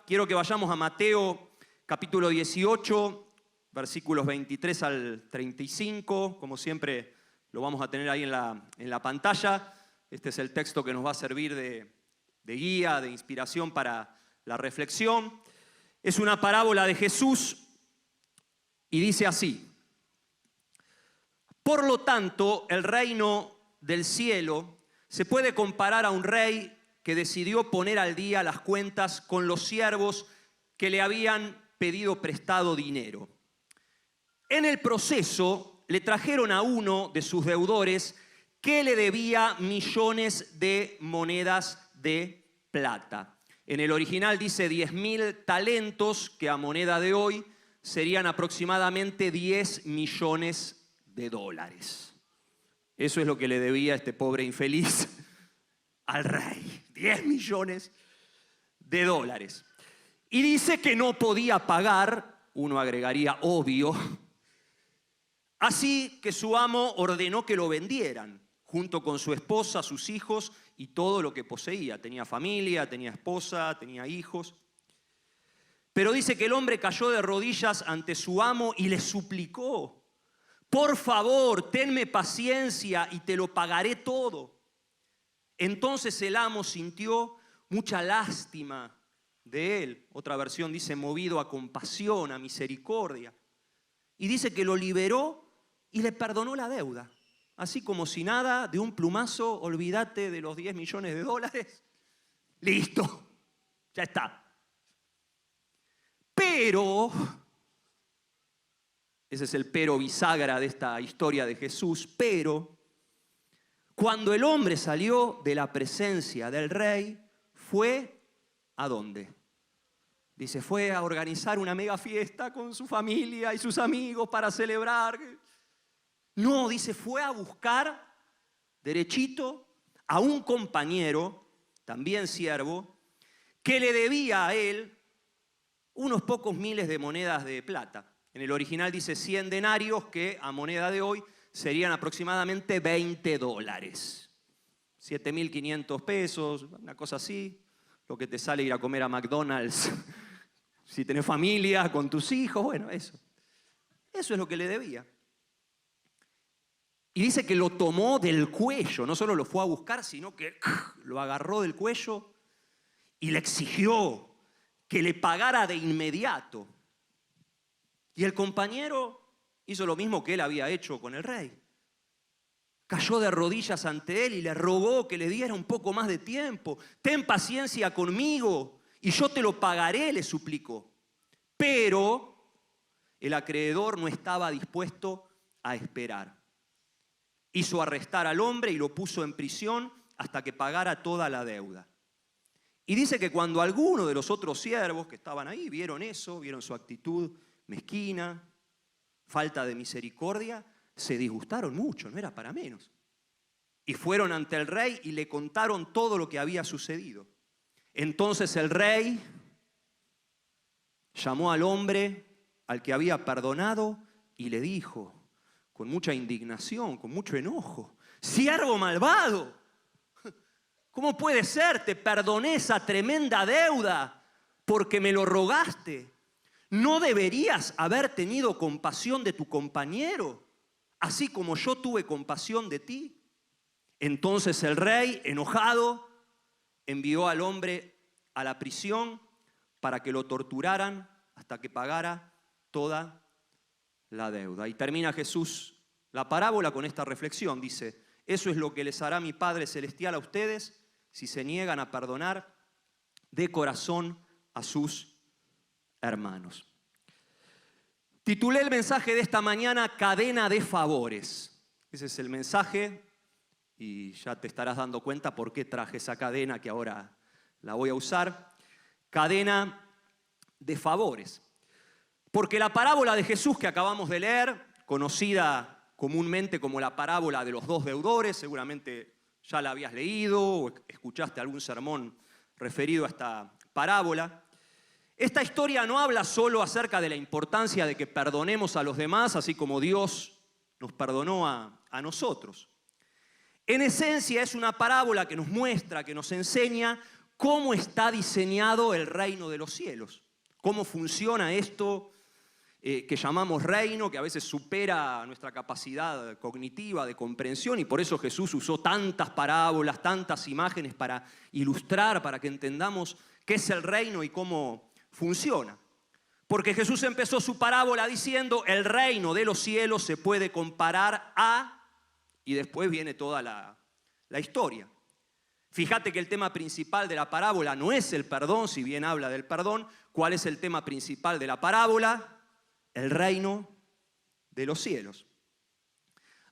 quiero que vayamos a Mateo capítulo 18, versículos 23 al 35. Como siempre, lo vamos a tener ahí en la pantalla. Este es el texto que nos va a servir de guía, de inspiración para la reflexión. Es una parábola de Jesús y dice así: por lo tanto, el reino del cielo se puede comparar a un rey que decidió poner al día las cuentas con los siervos que le habían pedido prestado dinero. En el proceso le trajeron a uno de sus deudores que le debía millones de monedas de plata. En el original dice 10.000 talentos, que a moneda de hoy serían aproximadamente 10 millones de dólares. Eso es lo que le debía este pobre infeliz al rey, 10 millones de dólares. Y dice que no podía pagar, uno agregaría obvio, así que su amo ordenó que lo vendieran, junto con su esposa, sus hijos y todo lo que poseía. Tenía familia, tenía esposa, tenía hijos. Pero dice que el hombre cayó de rodillas ante su amo y le suplicó: por favor, tenme paciencia y te lo pagaré todo. Entonces el amo sintió mucha lástima de él. Otra versión dice movido a compasión, a misericordia. Y dice que lo liberó y le perdonó la deuda. Así como si nada, de un plumazo, olvídate de los 10 millones de dólares. Listo, ya está. Pero, ese es el pero bisagra de esta historia de Jesús, pero cuando el hombre salió de la presencia del rey, fue ¿a dónde? Dice, fue a organizar una mega fiesta con su familia y sus amigos para celebrar. No, dice, fue a buscar derechito a un compañero, también siervo, que le debía a él unos pocos miles de monedas de plata. En el original dice 100 denarios, que a moneda de hoy serían aproximadamente 20 dólares. 7.500 pesos, una cosa así. Lo que te sale ir a comer a McDonald's si tenés familia, con tus hijos, bueno, eso. Eso es lo que le debía. Y dice que lo tomó del cuello, no solo lo fue a buscar, sino que lo agarró del cuello y le exigió que le pagara de inmediato. Y el compañero hizo lo mismo que él había hecho con el rey. Cayó de rodillas ante él y le rogó que le diera un poco más de tiempo. Ten paciencia conmigo y yo te lo pagaré, le suplicó. Pero el acreedor no estaba dispuesto a esperar. Hizo arrestar al hombre y lo puso en prisión hasta que pagara toda la deuda. Y dice que cuando algunos de los otros siervos que estaban ahí vieron eso, vieron su actitud mezquina, falta de misericordia, se disgustaron mucho, no era para menos. Y fueron ante el rey y le contaron todo lo que había sucedido. Entonces el rey llamó al hombre al que había perdonado y le dijo, con mucha indignación, con mucho enojo: siervo malvado, ¿cómo puede ser? Te perdoné esa tremenda deuda porque me lo rogaste. ¿No deberías haber tenido compasión de tu compañero, así como yo tuve compasión de ti? Entonces el rey, enojado, envió al hombre a la prisión para que lo torturaran hasta que pagara toda la deuda. Y termina Jesús la parábola con esta reflexión. Dice, eso es lo que les hará mi Padre Celestial a ustedes si se niegan a perdonar de corazón a sus hermanos. Titulé el mensaje de esta mañana Cadena de Favores. Ese es el mensaje y ya te estarás dando cuenta por qué traje esa cadena que ahora la voy a usar. Cadena de favores. Porque la parábola de Jesús que acabamos de leer, conocida comúnmente como la parábola de los dos deudores, seguramente ya la habías leído o escuchaste algún sermón referido a esta parábola. Esta historia no habla solo acerca de la importancia de que perdonemos a los demás, así como Dios nos perdonó a nosotros. En esencia es una parábola que nos muestra, que nos enseña cómo está diseñado el reino de los cielos, cómo funciona esto que llamamos reino, que a veces supera nuestra capacidad cognitiva de comprensión, y por eso Jesús usó tantas parábolas, tantas imágenes para ilustrar, para que entendamos qué es el reino y cómo funciona. Porque Jesús empezó su parábola diciendo, el reino de los cielos se puede comparar a, y después viene toda la historia. Fíjate que el tema principal de la parábola no es el perdón, si bien habla del perdón. ¿Cuál es el tema principal de la parábola? El reino de los cielos.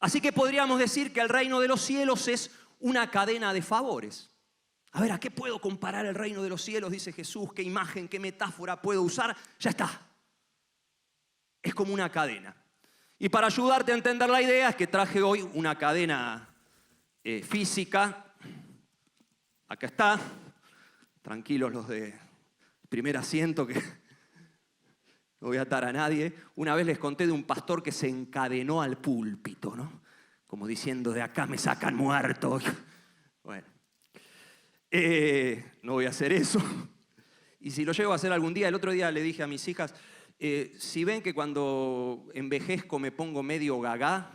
Así que podríamos decir que el reino de los cielos es una cadena de favores. A ver, ¿a qué puedo comparar el reino de los cielos? Dice Jesús, ¿qué imagen, qué metáfora puedo usar? Ya está. Es como una cadena. Y para ayudarte a entender la idea es que traje hoy una cadena física. Acá está. Tranquilos los de primer asiento que no voy a atar a nadie. Una vez les conté de un pastor que se encadenó al púlpito, ¿no? Como diciendo, de acá me sacan muerto. Bueno, no voy a hacer eso. Y si lo llego a hacer algún día, el otro día le dije a mis hijas, si ven que cuando envejezco me pongo medio gagá,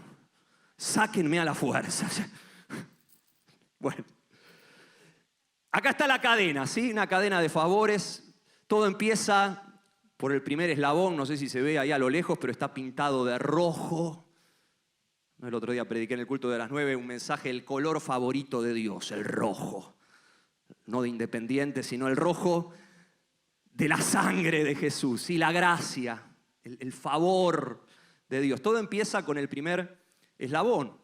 sáquenme a la fuerza. Bueno, acá está la cadena, ¿sí? Una cadena de favores. Todo empieza por el primer eslabón, no sé si se ve ahí a lo lejos, pero está pintado de rojo. El otro día prediqué en el culto de las 9 un mensaje, el color favorito de Dios, el rojo. No de Independiente, sino el rojo de la sangre de Jesús y la gracia, el favor de Dios. Todo empieza con el primer eslabón.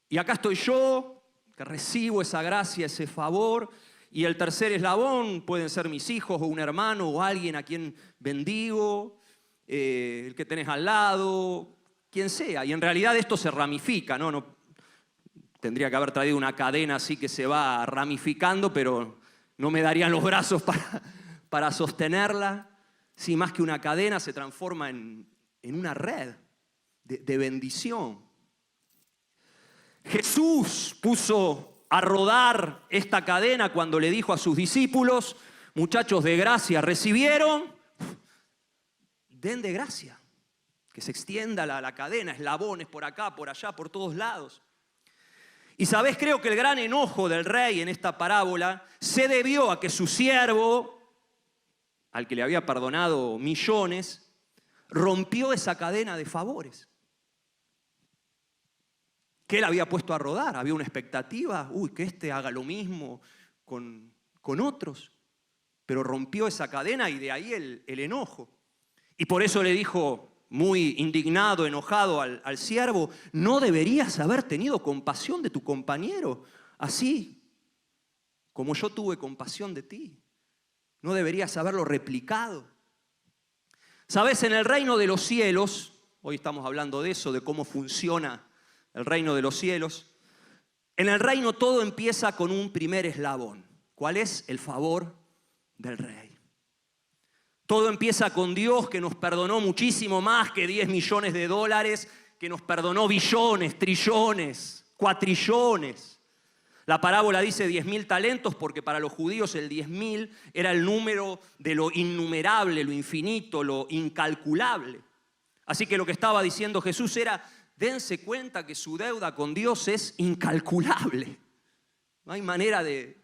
Y acá estoy yo, que recibo esa gracia, ese favor. Y el tercer eslabón pueden ser mis hijos o un hermano o alguien a quien bendigo, el que tenés al lado, quien sea. Y en realidad esto se ramifica, ¿no? Tendría que haber traído una cadena así que se va ramificando, pero no me darían los brazos para sostenerla. Sí, más que una cadena se transforma en una red de bendición. Jesús puso a rodar esta cadena cuando le dijo a sus discípulos, muchachos, de gracia recibieron, den de gracia, que se extienda la cadena, eslabones por acá, por allá, por todos lados. Y sabés, creo que el gran enojo del rey en esta parábola se debió a que su siervo, al que le había perdonado millones, rompió esa cadena de favores que él había puesto a rodar. Había una expectativa, que este haga lo mismo con otros, pero rompió esa cadena y de ahí el enojo. Y por eso le dijo, muy indignado, enojado al siervo, ¿no deberías haber tenido compasión de tu compañero? Así como yo tuve compasión de ti. ¿No deberías haberlo replicado? Sabes, en el reino de los cielos, hoy estamos hablando de eso, de cómo funciona el reino de los cielos. En el reino todo empieza con un primer eslabón. ¿Cuál es? El favor del rey. Todo empieza con Dios, que nos perdonó muchísimo más que 10 millones de dólares, que nos perdonó billones, trillones, cuatrillones. La parábola dice 10.000 talentos porque para los judíos el 10.000 era el número de lo innumerable, lo infinito, lo incalculable. Así que lo que estaba diciendo Jesús era, dense cuenta que su deuda con Dios es incalculable. No hay manera de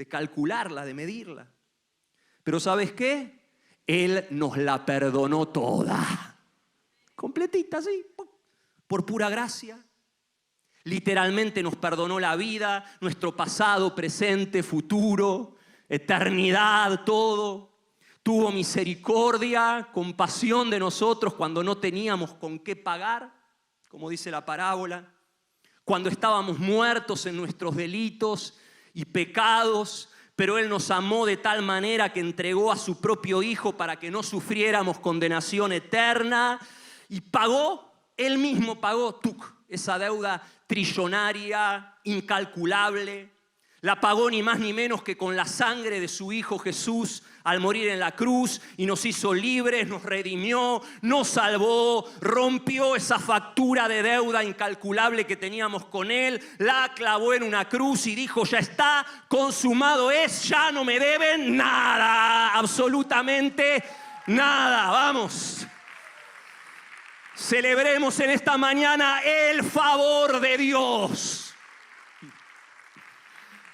calcularla, de medirla. Pero ¿sabes qué? Él nos la perdonó toda. Completita, así, por pura gracia. Literalmente nos perdonó la vida, nuestro pasado, presente, futuro, eternidad, todo. Tuvo misericordia, compasión de nosotros cuando no teníamos con qué pagar, como dice la parábola. Cuando estábamos muertos en nuestros delitos y pecados, pero Él nos amó de tal manera que entregó a su propio Hijo para que no sufriéramos condenación eterna y pagó, Él mismo pagó esa deuda trillonaria, incalculable. La pagó ni más ni menos que con la sangre de su Hijo Jesús al morir en la cruz y nos hizo libres, nos redimió, nos salvó, rompió esa factura de deuda incalculable que teníamos con Él, la clavó en una cruz y dijo, ya está, consumado es, ya no me deben nada, absolutamente nada. Vamos. Celebremos en esta mañana el favor de Dios.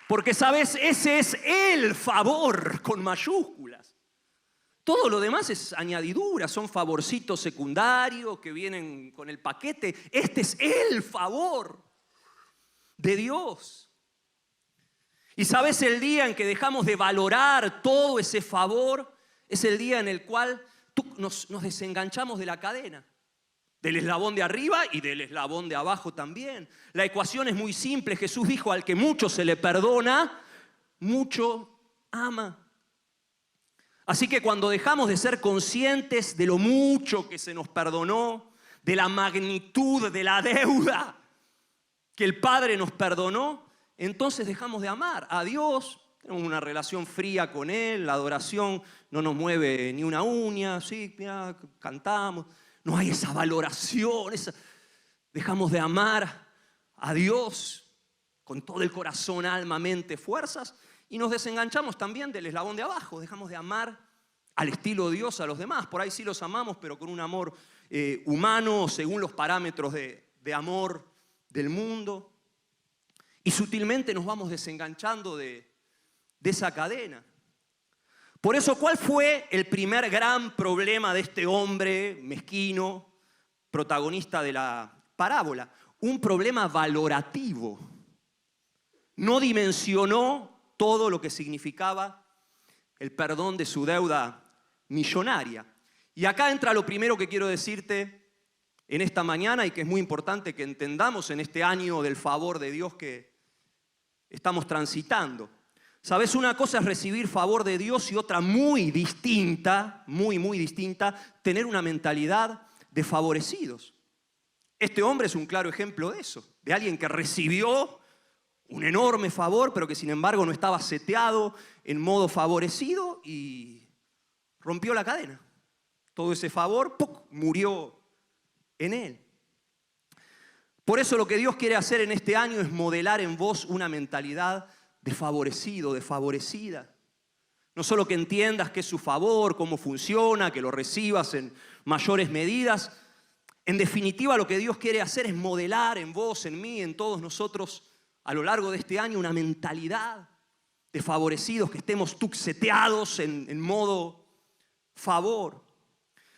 Porque, ¿sabes? Ese es el favor con mayúsculas. Todo lo demás es añadidura, son favorcitos secundarios que vienen con el paquete. Este es el favor de Dios. Y, ¿sabes? El día en que dejamos de valorar todo ese favor es el día en el cual nos desenganchamos de la cadena. Del eslabón de arriba y del eslabón de abajo también. La ecuación es muy simple. Jesús dijo, al que mucho se le perdona, mucho ama. Así que cuando dejamos de ser conscientes de lo mucho que se nos perdonó, de la magnitud de la deuda que el Padre nos perdonó, entonces dejamos de amar a Dios. Tenemos una relación fría con Él, la adoración no nos mueve ni una uña, sí, ya, cantamos. No hay esa valoración, dejamos de amar a Dios con todo el corazón, alma, mente, fuerzas y nos desenganchamos también del eslabón de abajo, dejamos de amar al estilo Dios a los demás. Por ahí sí los amamos, pero con un amor humano, según los parámetros de amor del mundo. Y sutilmente nos vamos desenganchando de esa cadena. Por eso, ¿cuál fue el primer gran problema de este hombre mezquino, protagonista de la parábola? Un problema valorativo. No dimensionó todo lo que significaba el perdón de su deuda millonaria. Y acá entra lo primero que quiero decirte en esta mañana y que es muy importante que entendamos en este año del favor de Dios que estamos transitando. ¿Sabes? Una cosa es recibir favor de Dios y otra muy distinta, muy distinta, tener una mentalidad de favorecidos. Este hombre es un claro ejemplo de eso, de alguien que recibió un enorme favor, pero que sin embargo no estaba seteado en modo favorecido y rompió la cadena. Todo ese favor ¡puc!, murió en él. Por eso lo que Dios quiere hacer en este año es modelar en vos una mentalidad de favorecido, de favorecida. No solo que entiendas qué es su favor, cómo funciona, que lo recibas en mayores medidas. En definitiva, lo que Dios quiere hacer es modelar en vos, en mí, en todos nosotros a lo largo de este año una mentalidad de favorecidos, que estemos tuxeteados en modo favor.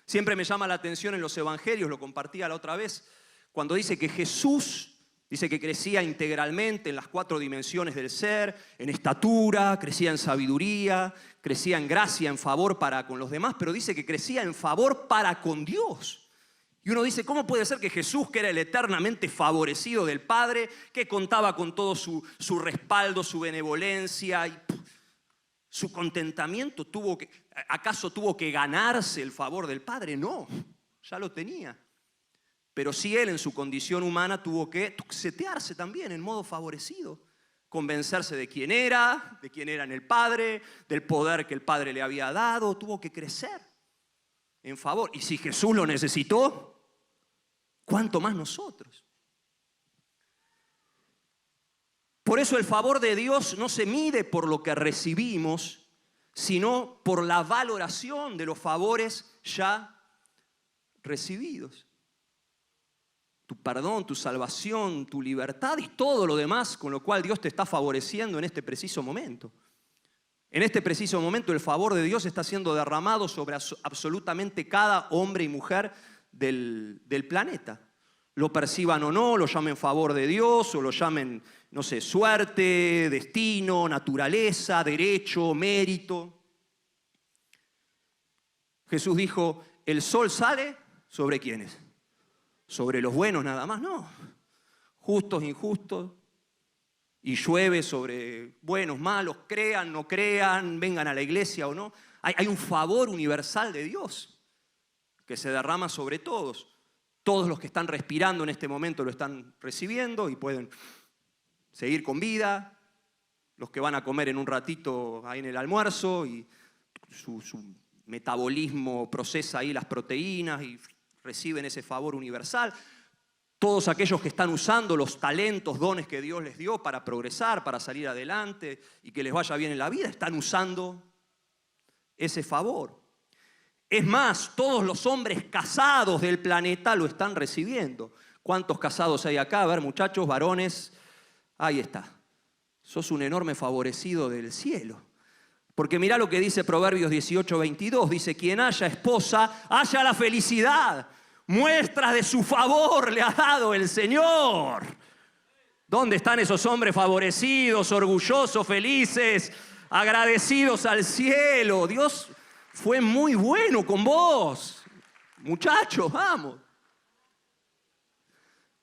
Siempre me llama la atención en los evangelios, lo compartía la otra vez, cuando dice que Jesús dice que crecía integralmente en las 4 dimensiones del ser, en estatura, crecía en sabiduría, crecía en gracia, en favor para con los demás, pero dice que crecía en favor para con Dios. Y uno dice, ¿cómo puede ser que Jesús, que era el eternamente favorecido del Padre, que contaba con todo su respaldo, su benevolencia y su contentamiento, acaso tuvo que ganarse el favor del Padre? No, ya lo tenía. Pero sí él en su condición humana tuvo que setearse también en modo favorecido, convencerse de quién era en el Padre, del poder que el Padre le había dado, tuvo que crecer en favor. Y si Jesús lo necesitó, ¿cuánto más nosotros? Por eso el favor de Dios no se mide por lo que recibimos, sino por la valoración de los favores ya recibidos. Tu perdón, tu salvación, tu libertad y todo lo demás con lo cual Dios te está favoreciendo en este preciso momento. En este preciso momento el favor de Dios está siendo derramado sobre absolutamente cada hombre y mujer del planeta. Lo perciban o no, lo llamen favor de Dios o lo llamen, no sé, suerte, destino, naturaleza, derecho, mérito. Jesús dijo, el sol sale ¿sobre quiénes? ¿Sobre los buenos nada más? No. Justos, injustos. Y llueve sobre buenos, malos, crean, no crean, vengan a la iglesia o no. Hay un favor universal de Dios que se derrama sobre todos. Todos los que están respirando en este momento lo están recibiendo y pueden seguir con vida. Los que van a comer en un ratito ahí en el almuerzo y su metabolismo procesa ahí las proteínas y reciben ese favor universal. Todos aquellos que están usando los talentos, dones que Dios les dio para progresar, para salir adelante y que les vaya bien en la vida, están usando ese favor. Es más, todos los hombres casados del planeta lo están recibiendo. ¿Cuántos casados hay acá? A ver, muchachos, varones, ahí está. Sos un enorme favorecido del cielo. Porque mirá lo que dice Proverbios 18:22. Dice, quien haya esposa, haya la felicidad. Muestras de su favor le ha dado el Señor. ¿Dónde están esos hombres favorecidos, orgullosos, felices, agradecidos al cielo? Dios fue muy bueno con vos. Muchachos, vamos.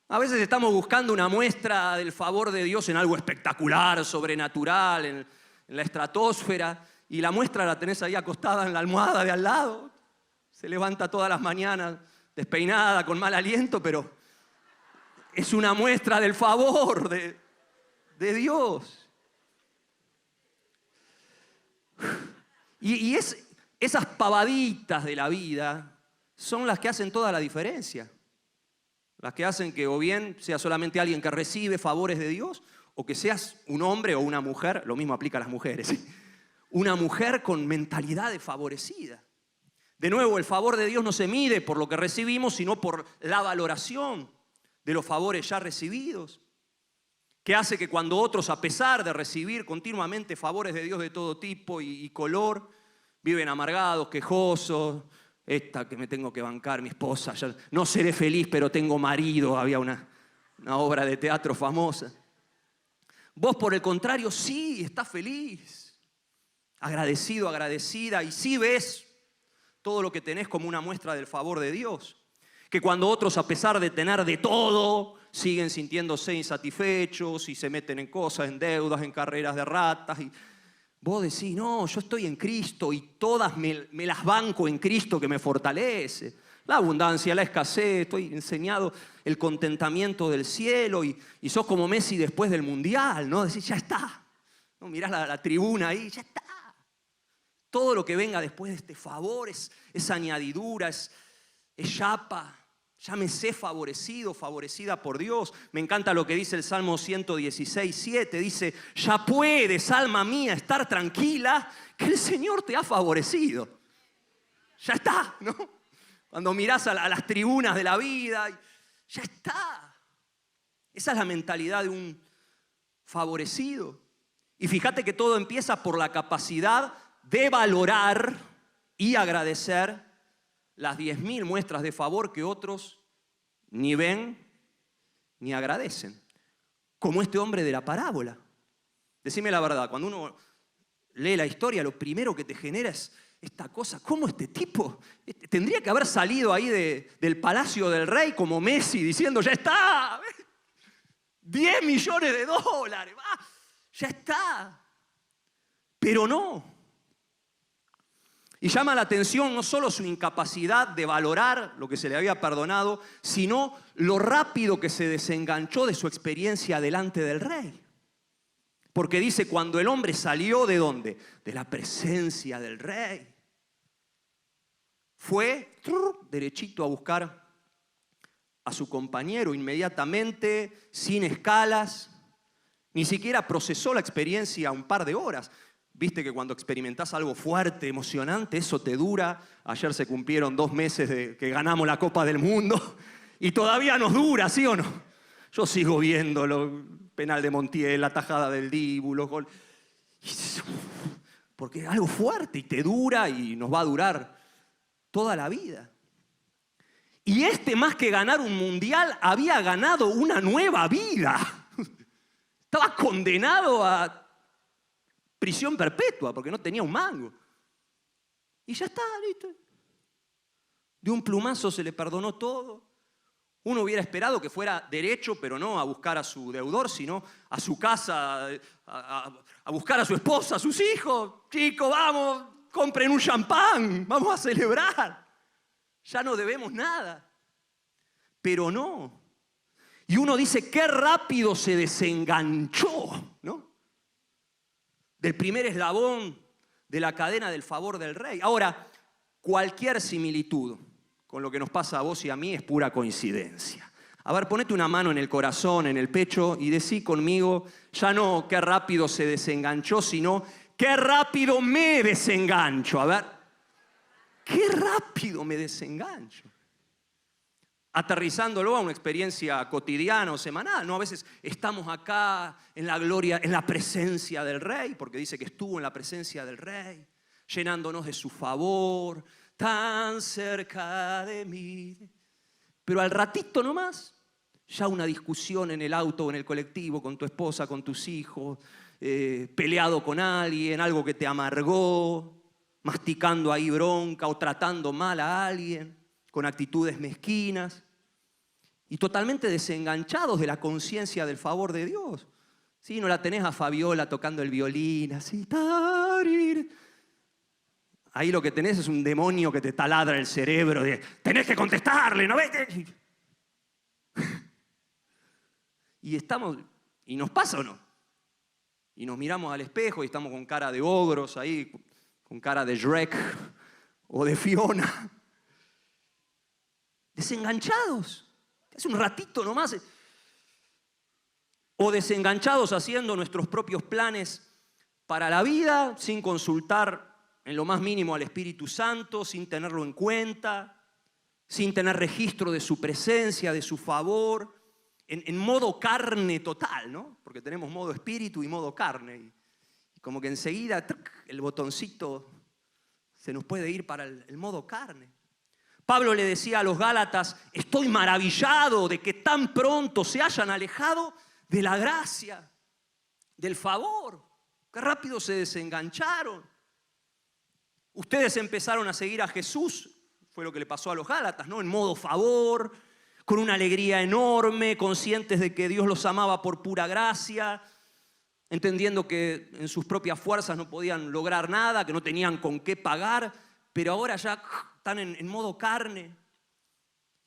A veces estamos buscando una muestra del favor de Dios en algo espectacular, sobrenatural, en la estratosfera, y la muestra la tenés ahí acostada en la almohada de al lado. Se levanta todas las mañanas despeinada, con mal aliento, pero es una muestra del favor de Dios. Y esas pavaditas de la vida son las que hacen toda la diferencia. Las que hacen que o bien seas solamente alguien que recibe favores de Dios, o que seas un hombre o una mujer, lo mismo aplica a las mujeres, una mujer con mentalidad de favorecida. De nuevo, el favor de Dios no se mide por lo que recibimos, sino por la valoración de los favores ya recibidos, que hace que cuando otros, a pesar de recibir continuamente favores de Dios de todo tipo y color, viven amargados, quejosos. Esta que me tengo que bancar, mi esposa, ya no seré feliz, pero tengo marido. Había una obra de teatro famosa. Vos, por el contrario, sí, estás feliz, agradecido, agradecida, y sí ves todo lo que tenés como una muestra del favor de Dios. Que cuando otros, a pesar de tener de todo, siguen sintiéndose insatisfechos y se meten en cosas, en deudas, en carreras de ratas. Y vos decís, no, yo estoy en Cristo y todas me las banco en Cristo que me fortalece. La abundancia, la escasez, estoy enseñado el contentamiento del cielo y sos como Messi después del Mundial, ¿no? Decís, ya está. ¿No? Mirás la tribuna ahí, ya está. Todo lo que venga después de este favor es añadidura, es chapa. Ya me sé favorecido, favorecida por Dios. Me encanta lo que dice el Salmo 116:7. Dice, ya puedes, alma mía, estar tranquila, que el Señor te ha favorecido. Ya está, ¿no? Cuando mirás a las tribunas de la vida, ya está. Esa es la mentalidad de un favorecido. Y fíjate que todo empieza por la capacidad de valorar y agradecer las 10.000 muestras de favor que otros ni ven ni agradecen. Como este hombre de la parábola. Decime la verdad, cuando uno lee la historia, lo primero que te genera es esta cosa. ¿Cómo este tipo tendría que haber salido ahí del palacio del rey como Messi diciendo, ya está, 10 millones de dólares, ya está? Pero no. Y llama la atención no solo su incapacidad de valorar lo que se le había perdonado, sino lo rápido que se desenganchó de su experiencia delante del rey. Porque dice, cuando el hombre salió, ¿de dónde? De la presencia del rey. Fue derechito a buscar a su compañero inmediatamente, sin escalas. Ni siquiera procesó la experiencia un par de horas. Viste que cuando experimentás algo fuerte, emocionante, eso te dura. Ayer se cumplieron 2 meses de que ganamos la Copa del Mundo y todavía nos dura, ¿sí o no? Yo sigo viendo el penal de Montiel, la tajada del Dibu, los goles. Porque es algo fuerte y te dura y nos va a durar toda la vida. Y más que ganar un mundial, había ganado una nueva vida. Estaba condenado a prisión perpetua porque no tenía un mango. Y ya está, listo. De un plumazo se le perdonó todo. Uno hubiera esperado que fuera derecho, pero no a buscar a su deudor, sino a su casa, a buscar a su esposa, a sus hijos. Chicos, vamos, compren un champán, vamos a celebrar. Ya no debemos nada. Pero no. Y uno dice, qué rápido se desenganchó, ¿no? Del primer eslabón de la cadena del favor del rey. Ahora, cualquier similitud con lo que nos pasa a vos y a mí es pura coincidencia. A ver, ponete una mano en el corazón, en el pecho y decí conmigo, ya no qué rápido se desenganchó, sino qué rápido me desengancho. A ver, qué rápido me desengancho. Aterrizándolo a una experiencia cotidiana o semanal, ¿no? A veces estamos acá en la gloria, en la presencia del Rey, porque dice que estuvo en la presencia del Rey, llenándonos de su favor, tan cerca de mí. Pero al ratito nomás, ya una discusión en el auto o en el colectivo con tu esposa, con tus hijos, peleado con alguien, algo que te amargó, masticando ahí bronca o tratando mal a alguien, con actitudes mezquinas y totalmente desenganchados de la conciencia del favor de Dios. ¿Sí? No la tenés a Fabiola tocando el violín, así. Ahí lo que tenés es un demonio que te taladra el cerebro de tenés que contestarle, ¿no ves? Y nos pasa o no. Y nos miramos al espejo y estamos con cara de ogros ahí, con cara de Shrek o de Fiona. Desenganchados. Hace un ratito nomás. O desenganchados haciendo nuestros propios planes para la vida, sin consultar en lo más mínimo al Espíritu Santo, sin tenerlo en cuenta, sin tener registro de su presencia, de su favor, en modo carne total, ¿no? Porque tenemos modo espíritu y modo carne. Y como que enseguida el botoncito se nos puede ir para el modo carne. Pablo le decía a los Gálatas, estoy maravillado de que tan pronto se hayan alejado de la gracia, del favor. Qué rápido se desengancharon. Ustedes empezaron a seguir a Jesús, fue lo que le pasó a los Gálatas, ¿no? En modo favor, con una alegría enorme, conscientes de que Dios los amaba por pura gracia, entendiendo que en sus propias fuerzas no podían lograr nada, que no tenían con qué pagar, pero ahora ya están en modo carne,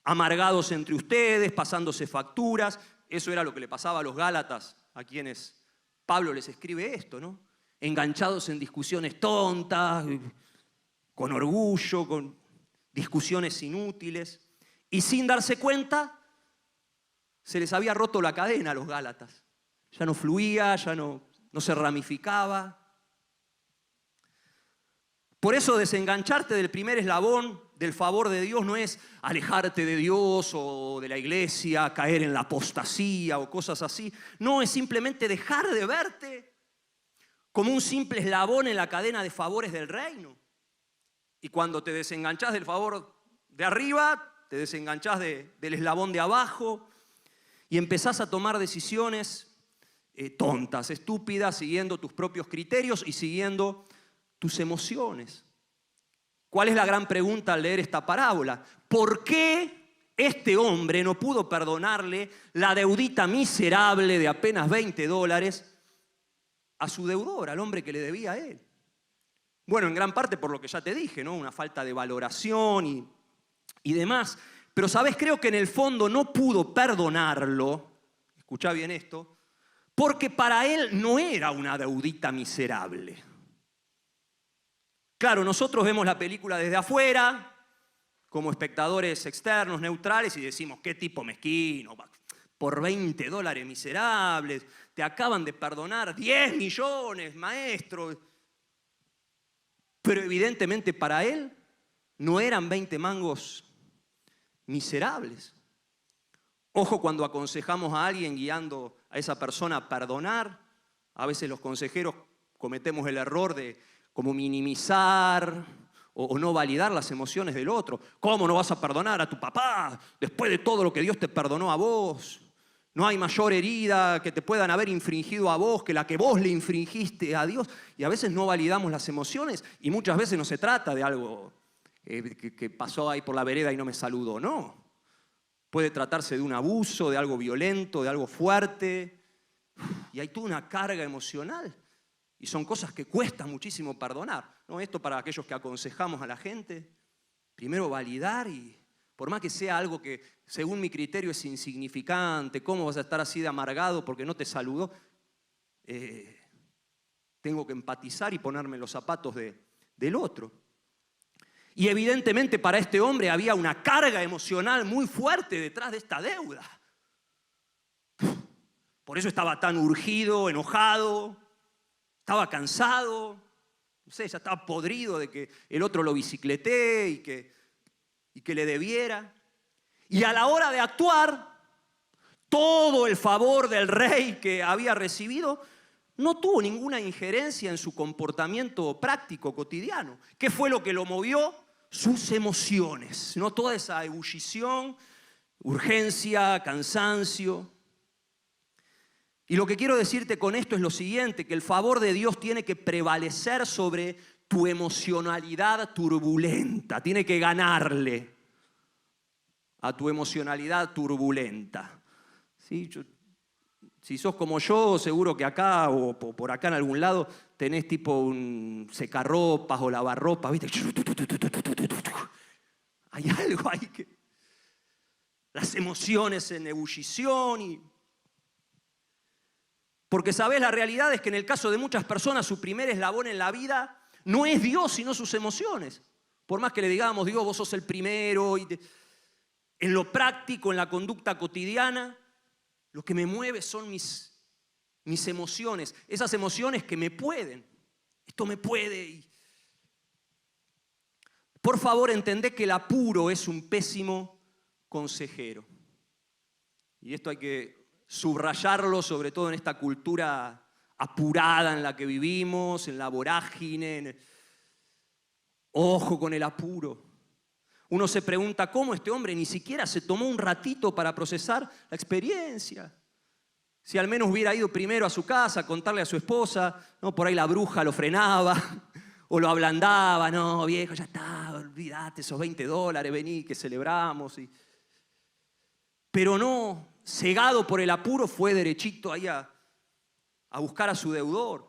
amargados entre ustedes, pasándose facturas. Eso era lo que le pasaba a los Gálatas, a quienes Pablo les escribe esto, ¿no? Enganchados en discusiones tontas, con orgullo, con discusiones inútiles. Y sin darse cuenta, se les había roto la cadena a los Gálatas. Ya no fluía, ya no se ramificaba. Por eso desengancharte del primer eslabón del favor de Dios no es alejarte de Dios o de la iglesia, caer en la apostasía o cosas así. No, es simplemente dejar de verte como un simple eslabón en la cadena de favores del reino. Y cuando te desenganchás del favor de arriba, te desenganchás del eslabón de abajo y empezás a tomar decisiones tontas, estúpidas, siguiendo tus propios criterios y siguiendo tus emociones. ¿Cuál es la gran pregunta al leer esta parábola? ¿Por qué este hombre no pudo perdonarle la deudita miserable de apenas $20 a su deudor, al hombre que le debía a él? Bueno, en gran parte por lo que ya te dije, ¿no? Una falta de valoración y demás. Pero, ¿sabes? Creo que en el fondo no pudo perdonarlo, escuchá bien esto, porque para él no era una deudita miserable. Claro, nosotros vemos la película desde afuera, como espectadores externos, neutrales, y decimos, qué tipo mezquino, por $20 miserables, te acaban de perdonar 10 millones, maestro. Pero evidentemente para él no eran 20 mangos miserables. Ojo cuando aconsejamos a alguien guiando a esa persona a perdonar. A veces los consejeros cometemos el error de como minimizar o no validar las emociones del otro. ¿Cómo no vas a perdonar a tu papá después de todo lo que Dios te perdonó a vos? No hay mayor herida que te puedan haber infringido a vos que la que vos le infringiste a Dios. Y a veces no validamos las emociones y muchas veces no se trata de algo que pasó ahí por la vereda y no me saludó. No. Puede tratarse de un abuso, de algo violento, de algo fuerte. Y hay toda una carga emocional. Y son cosas que cuesta muchísimo perdonar, ¿no? Esto para aquellos que aconsejamos a la gente. Primero validar y por más que sea algo que según mi criterio es insignificante, ¿cómo vas a estar así de amargado porque no te saludó? Tengo que empatizar y ponerme en los zapatos del otro. Y evidentemente para este hombre había una carga emocional muy fuerte detrás de esta deuda. Por eso estaba tan urgido, enojado, estaba cansado, no sé, ya estaba podrido de que el otro lo bicicletee y que le debiera. Y a la hora de actuar, todo el favor del rey que había recibido no tuvo ninguna injerencia en su comportamiento práctico, cotidiano. ¿Qué fue lo que lo movió? Sus emociones, no toda esa ebullición, urgencia, cansancio. Y lo que quiero decirte con esto es lo siguiente, que el favor de Dios tiene que prevalecer sobre tu emocionalidad turbulenta, tiene que ganarle a tu emocionalidad turbulenta. ¿Sí? Si sos como yo, seguro que acá o por acá en algún lado tenés tipo un secarropas o lavarropas, ¿viste? Hay algo ahí que... Las emociones en ebullición Porque sabés, la realidad es que en el caso de muchas personas su primer eslabón en la vida no es Dios, sino sus emociones. Por más que le digamos, Dios, vos sos el primero. En lo práctico, en la conducta cotidiana, lo que me mueve son mis emociones. Esas emociones que me pueden. Esto me puede. Por favor, entendé que el apuro es un pésimo consejero. Y esto hay que subrayarlo, sobre todo en esta cultura apurada en la que vivimos, en la vorágine. Ojo con el apuro. Uno se pregunta cómo este hombre ni siquiera se tomó un ratito para procesar la experiencia. Si al menos hubiera ido primero a su casa a contarle a su esposa, no, por ahí la bruja lo frenaba o lo ablandaba. No, viejo, ya está, olvídate esos $20, vení que celebramos. Pero no, cegado por el apuro, fue derechito ahí a buscar a su deudor.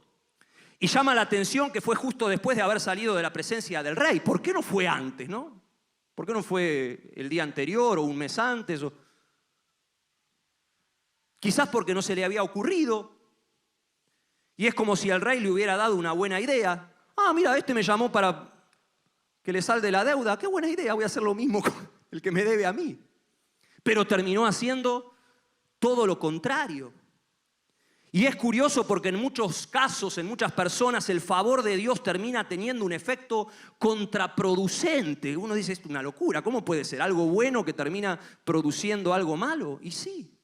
Y llama la atención que fue justo después de haber salido de la presencia del rey. ¿Por qué no fue antes, no? ¿Por qué no fue el día anterior o un mes antes? Quizás porque no se le había ocurrido. Y es como si el rey le hubiera dado una buena idea. Ah, mira, este me llamó para que le salde la deuda. Qué buena idea, voy a hacer lo mismo con el que me debe a mí. Pero terminó haciendo todo lo contrario. Y es curioso porque en muchos casos, en muchas personas, el favor de Dios termina teniendo un efecto contraproducente. Uno dice, es una locura, ¿cómo puede ser? ¿Algo bueno que termina produciendo algo malo? Y sí,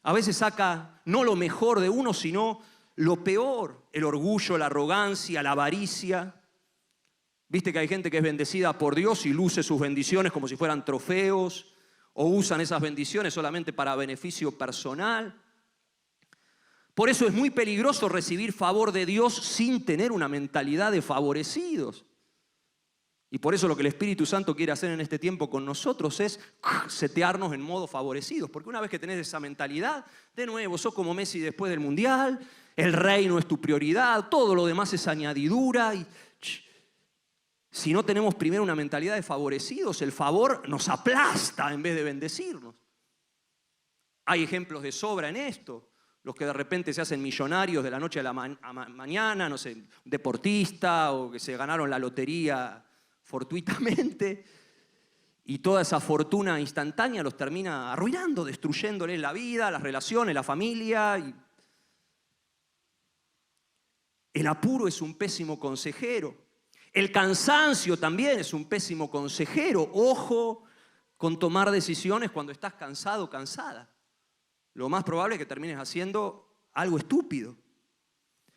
a veces saca no lo mejor de uno, sino lo peor. El orgullo, la arrogancia, la avaricia. Viste que hay gente que es bendecida por Dios y luce sus bendiciones como si fueran trofeos, o usan esas bendiciones solamente para beneficio personal. Por eso es muy peligroso recibir favor de Dios sin tener una mentalidad de favorecidos. Y por eso lo que el Espíritu Santo quiere hacer en este tiempo con nosotros es setearnos en modo favorecidos. Porque una vez que tenés esa mentalidad, de nuevo, sos como Messi después del Mundial, el reino es tu prioridad, todo lo demás es añadidura. Si no tenemos primero una mentalidad de favorecidos, el favor nos aplasta en vez de bendecirnos. Hay ejemplos de sobra en esto. Los que de repente se hacen millonarios de la noche a la mañana, no sé, deportista o que se ganaron la lotería fortuitamente y toda esa fortuna instantánea los termina arruinando, destruyéndoles la vida, las relaciones, la familia. El apuro es un pésimo consejero. El cansancio también es un pésimo consejero. Ojo con tomar decisiones cuando estás cansado o cansada. Lo más probable es que termines haciendo algo estúpido.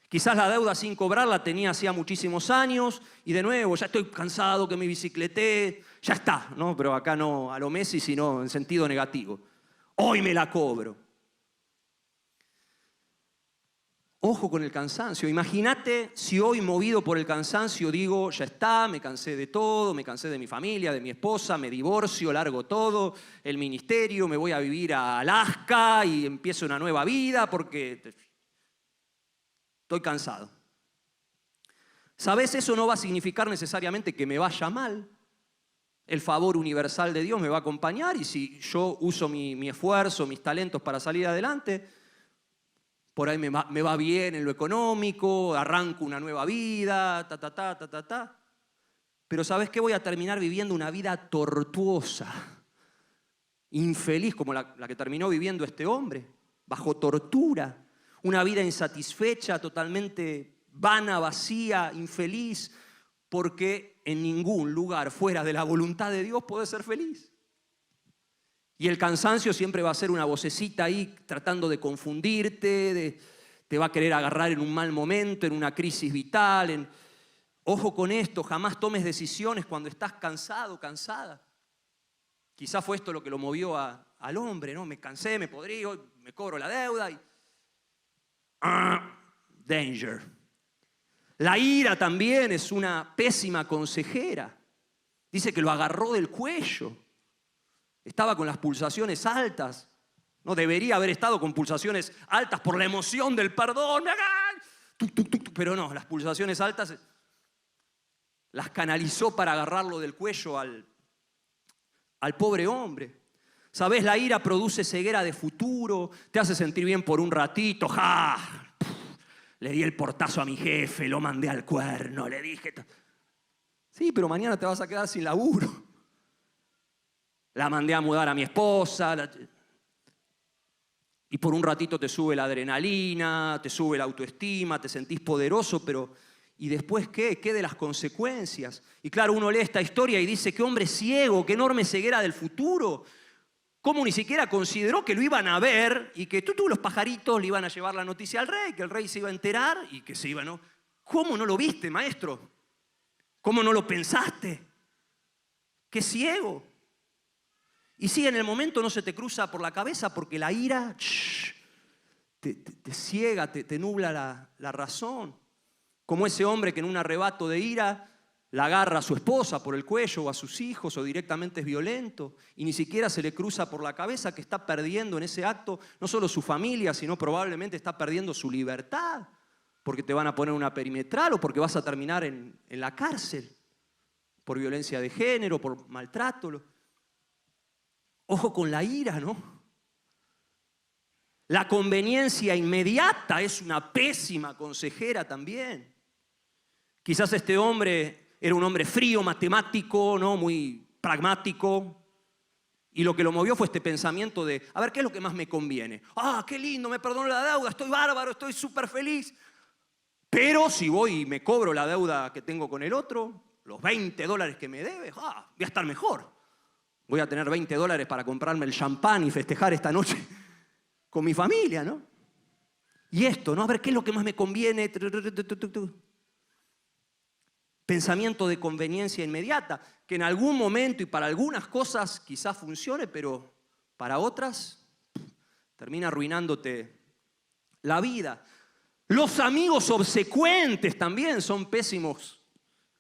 Quizás la deuda sin cobrar la tenía hacía muchísimos años y de nuevo, ya estoy cansado que me bicicleté, ya está, ¿no? Pero acá no a lo Messi, sino en sentido negativo. Hoy me la cobro. Ojo con el cansancio. Imagínate si hoy, movido por el cansancio, digo, ya está, me cansé de todo, me cansé de mi familia, de mi esposa, me divorcio, largo todo, el ministerio, me voy a vivir a Alaska y empiezo una nueva vida porque estoy cansado. ¿Sabes? Eso no va a significar necesariamente que me vaya mal. El favor universal de Dios me va a acompañar y si yo uso mi esfuerzo, mis talentos para salir adelante, por ahí me va bien en lo económico, arranco una nueva vida, Pero ¿sabes qué? Voy a terminar viviendo una vida tortuosa, infeliz, como la que terminó viviendo este hombre, bajo tortura, una vida insatisfecha, totalmente vana, vacía, infeliz, porque en ningún lugar fuera de la voluntad de Dios podés ser feliz. Y el cansancio siempre va a ser una vocecita ahí tratando de confundirte, te va a querer agarrar en un mal momento, en una crisis vital. Ojo con esto, jamás tomes decisiones cuando estás cansado, cansada. Quizás fue esto lo que lo movió al hombre, ¿no? Me cansé, me podrí, hoy me cobro la deuda y... danger. La ira también es una pésima consejera. Dice que lo agarró del cuello. Estaba con las pulsaciones altas. No debería haber estado con pulsaciones altas por la emoción del perdón. Pero no, las pulsaciones altas las canalizó para agarrarlo del cuello al pobre hombre. ¿Sabés? La ira produce ceguera de futuro, te hace sentir bien por un ratito. ¡Ja! Le di el portazo a mi jefe, lo mandé al cuerno, le dije... Sí, pero mañana te vas a quedar sin laburo. La mandé a mudar a mi esposa. Y por un ratito te sube la adrenalina, te sube la autoestima, te sentís poderoso, pero ¿y después qué? ¿Qué de las consecuencias? Y claro, uno lee esta historia y dice, qué hombre ciego, qué enorme ceguera del futuro. ¿Cómo ni siquiera consideró que lo iban a ver y que los pajaritos le iban a llevar la noticia al rey, que el rey se iba a enterar y que se iba, ¿no? ¿Cómo no lo viste, maestro? ¿Cómo no lo pensaste? ¡Qué ciego! Y sí, en el momento no se te cruza por la cabeza porque la ira te ciega, te nubla la razón. Como ese hombre que en un arrebato de ira la agarra a su esposa por el cuello o a sus hijos o directamente es violento y ni siquiera se le cruza por la cabeza que está perdiendo en ese acto no solo su familia, sino probablemente está perdiendo su libertad porque te van a poner una perimetral o porque vas a terminar en la cárcel por violencia de género, por maltrato. Ojo con la ira, ¿no? La conveniencia inmediata es una pésima consejera también. Quizás este hombre era un hombre frío, matemático, ¿no? Muy pragmático. Y lo que lo movió fue este pensamiento de, a ver, ¿qué es lo que más me conviene? ¡Ah, qué lindo! Me perdono la deuda, estoy bárbaro, estoy súper feliz. Pero si voy y me cobro la deuda que tengo con el otro, los $20 que me debe, voy a estar mejor. Voy a tener $20 para comprarme el champán y festejar esta noche con mi familia, ¿no? Y esto, ¿no? A ver, ¿qué es lo que más me conviene? Pensamiento de conveniencia inmediata, que en algún momento y para algunas cosas quizás funcione, pero para otras termina arruinándote la vida. Los amigos obsecuentes también son pésimos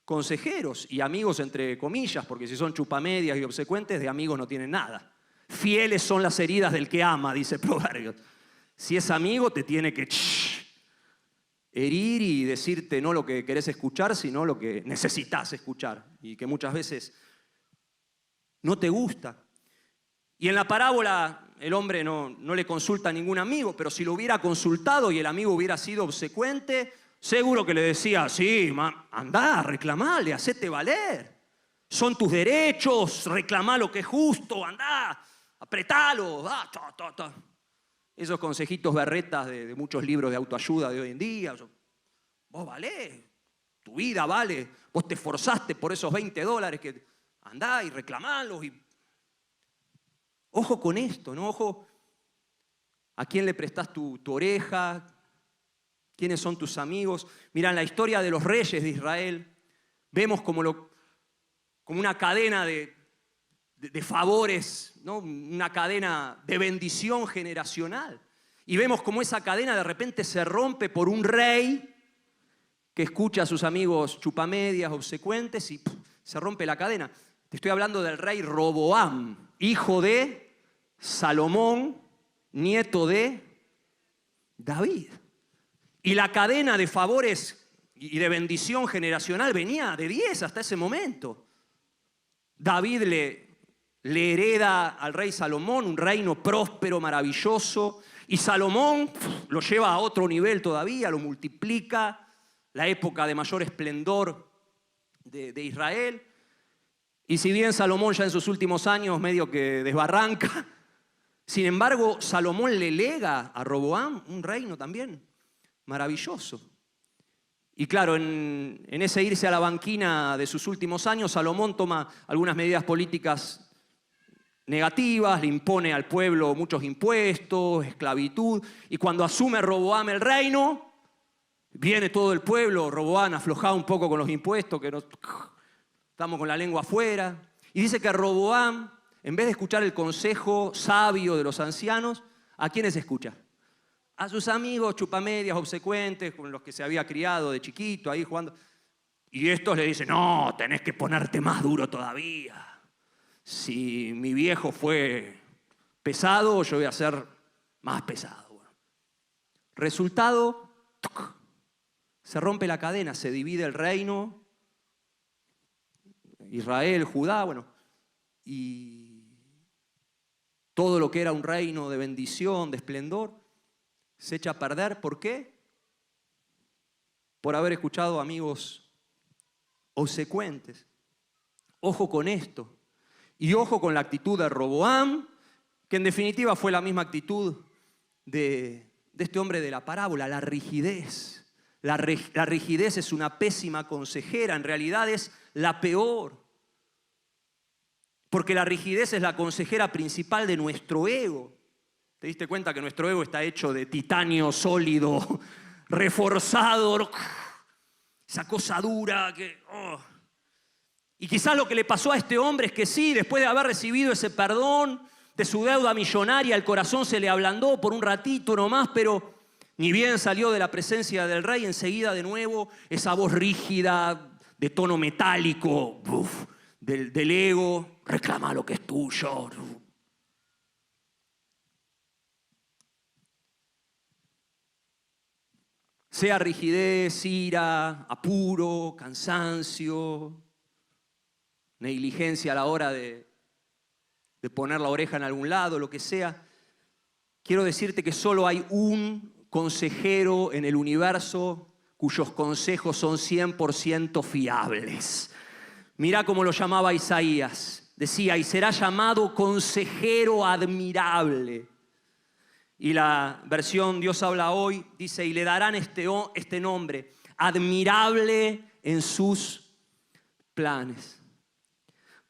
consejeros, y amigos entre comillas, porque si son chupamedias y obsecuentes, de amigos no tienen nada. Fieles son las heridas del que ama, dice Proverbios. Si es amigo, te tiene que herir y decirte no lo que querés escuchar, sino lo que necesitas escuchar, y que muchas veces no te gusta. Y en la parábola el hombre no le consulta a ningún amigo, pero si lo hubiera consultado y el amigo hubiera sido obsecuente, seguro que le decía, sí, andá, reclamale, hacete valer. Son tus derechos, reclamá lo que es justo, andá, apretalo. Esos consejitos berretas de muchos libros de autoayuda de hoy en día. Vos valés, tu vida vale, vos te esforzaste por esos $20 que andá y reclamalos. Ojo con esto, ¿no? Ojo a quién le prestás tu oreja. ¿Quiénes son tus amigos? Mirá, en la historia de los reyes de Israel, vemos como una cadena de favores, ¿no? Una cadena de bendición generacional. Y vemos como esa cadena de repente se rompe por un rey que escucha a sus amigos chupamedias, obsecuentes, y se rompe la cadena. Te estoy hablando del rey Roboam, hijo de Salomón, nieto de David. Y la cadena de favores y de bendición generacional venía de 10 hasta ese momento. David le hereda al rey Salomón un reino próspero, maravilloso, Y Salomón lo lleva a otro nivel todavía, lo multiplica, la época de mayor esplendor de Israel. Y si bien Salomón ya en sus últimos años medio que desbarranca, sin embargo Salomón le lega a Roboam un reino también maravilloso. Y claro, en ese irse a la banquina de sus últimos años, Salomón toma algunas medidas políticas negativas, le impone al pueblo muchos impuestos, esclavitud, y cuando asume Roboam el reino, viene todo el pueblo, Roboam aflojado un poco con los impuestos, que no, estamos con la lengua afuera, y dice que Roboam, en vez de escuchar el consejo sabio de los ancianos, ¿a quiénes escucha? A sus amigos chupamedias, obsecuentes, con los que se había criado de chiquito, ahí jugando. Y estos le dicen, no, tenés que ponerte más duro todavía. Si mi viejo fue pesado, yo voy a ser más pesado. Bueno. Resultado, se rompe la cadena, se divide el reino, Israel, Judá, bueno, y todo lo que era un reino de bendición, de esplendor, se echa a perder. ¿Por qué? Por haber escuchado amigos obsecuentes. Ojo con esto. Y ojo con la actitud de Roboam, que en definitiva fue la misma actitud de este hombre de la parábola, la rigidez. La rigidez es una pésima consejera, en realidad es la peor. Porque la rigidez es la consejera principal de nuestro ego. ¿Te diste cuenta que nuestro ego está hecho de titanio sólido, reforzado, esa cosa dura que... Y quizás lo que le pasó a este hombre es que sí, después de haber recibido ese perdón de su deuda millonaria, el corazón se le ablandó por un ratito nomás, pero ni bien salió de la presencia del rey, enseguida de nuevo esa voz rígida, de tono metálico, del ego, reclama lo que es tuyo. Sea rigidez, ira, apuro, cansancio, negligencia a la hora de poner la oreja en algún lado, lo que sea. Quiero decirte que solo hay un consejero en el universo cuyos consejos son 100% fiables. Mirá cómo lo llamaba Isaías. Decía, y será llamado consejero admirable. Y la versión Dios habla hoy dice, y le darán este nombre, admirable en sus planes.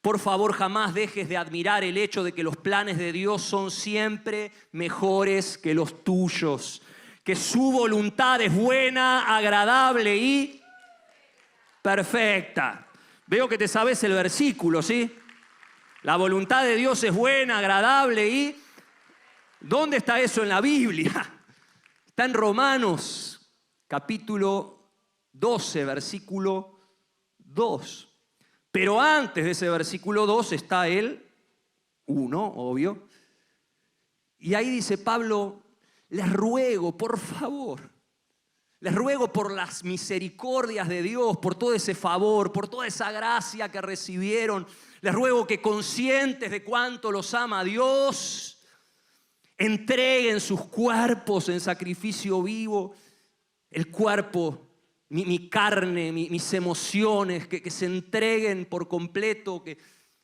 Por favor, jamás dejes de admirar el hecho de que los planes de Dios son siempre mejores que los tuyos. Que su voluntad es buena, agradable y perfecta. Veo que te sabes el versículo, ¿sí? La voluntad de Dios es buena, agradable y... ¿Dónde está eso en la Biblia? Está en Romanos, capítulo 12, versículo 2. Pero antes de ese versículo 2 está el 1, obvio. Y ahí dice Pablo, les ruego, por favor, les ruego por las misericordias de Dios, por todo ese favor, por toda esa gracia que recibieron. Les ruego que conscientes de cuánto los ama Dios, entreguen sus cuerpos en sacrificio vivo, el cuerpo, mi carne, mis emociones, que se entreguen por completo, que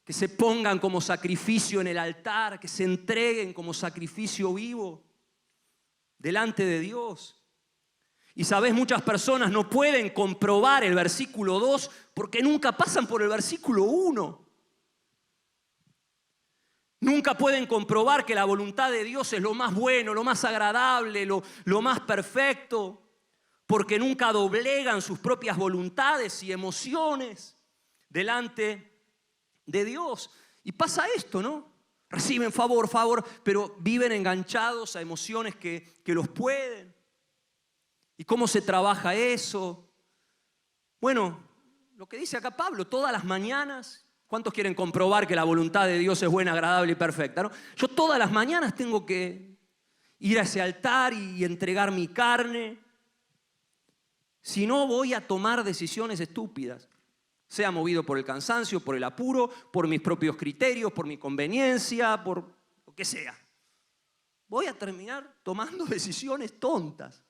se pongan como sacrificio en el altar, que se entreguen como sacrificio vivo delante de Dios. Y sabes, muchas personas no pueden comprobar el versículo 2 porque nunca pasan por el versículo 1. Nunca pueden comprobar que la voluntad de Dios es lo más bueno, lo más agradable, lo más perfecto, porque nunca doblegan sus propias voluntades y emociones delante de Dios. Y pasa esto, ¿no? Reciben favor, pero viven enganchados a emociones que los pueden. ¿Y cómo se trabaja eso? Bueno, lo que dice acá Pablo, todas las mañanas... ¿Cuántos quieren comprobar que la voluntad de Dios es buena, agradable y perfecta? ¿No? Yo todas las mañanas tengo que ir a ese altar y entregar mi carne. Si no, voy a tomar decisiones estúpidas. Sea movido por el cansancio, por el apuro, por mis propios criterios, por mi conveniencia, por lo que sea. voy a terminar tomando decisiones tontas.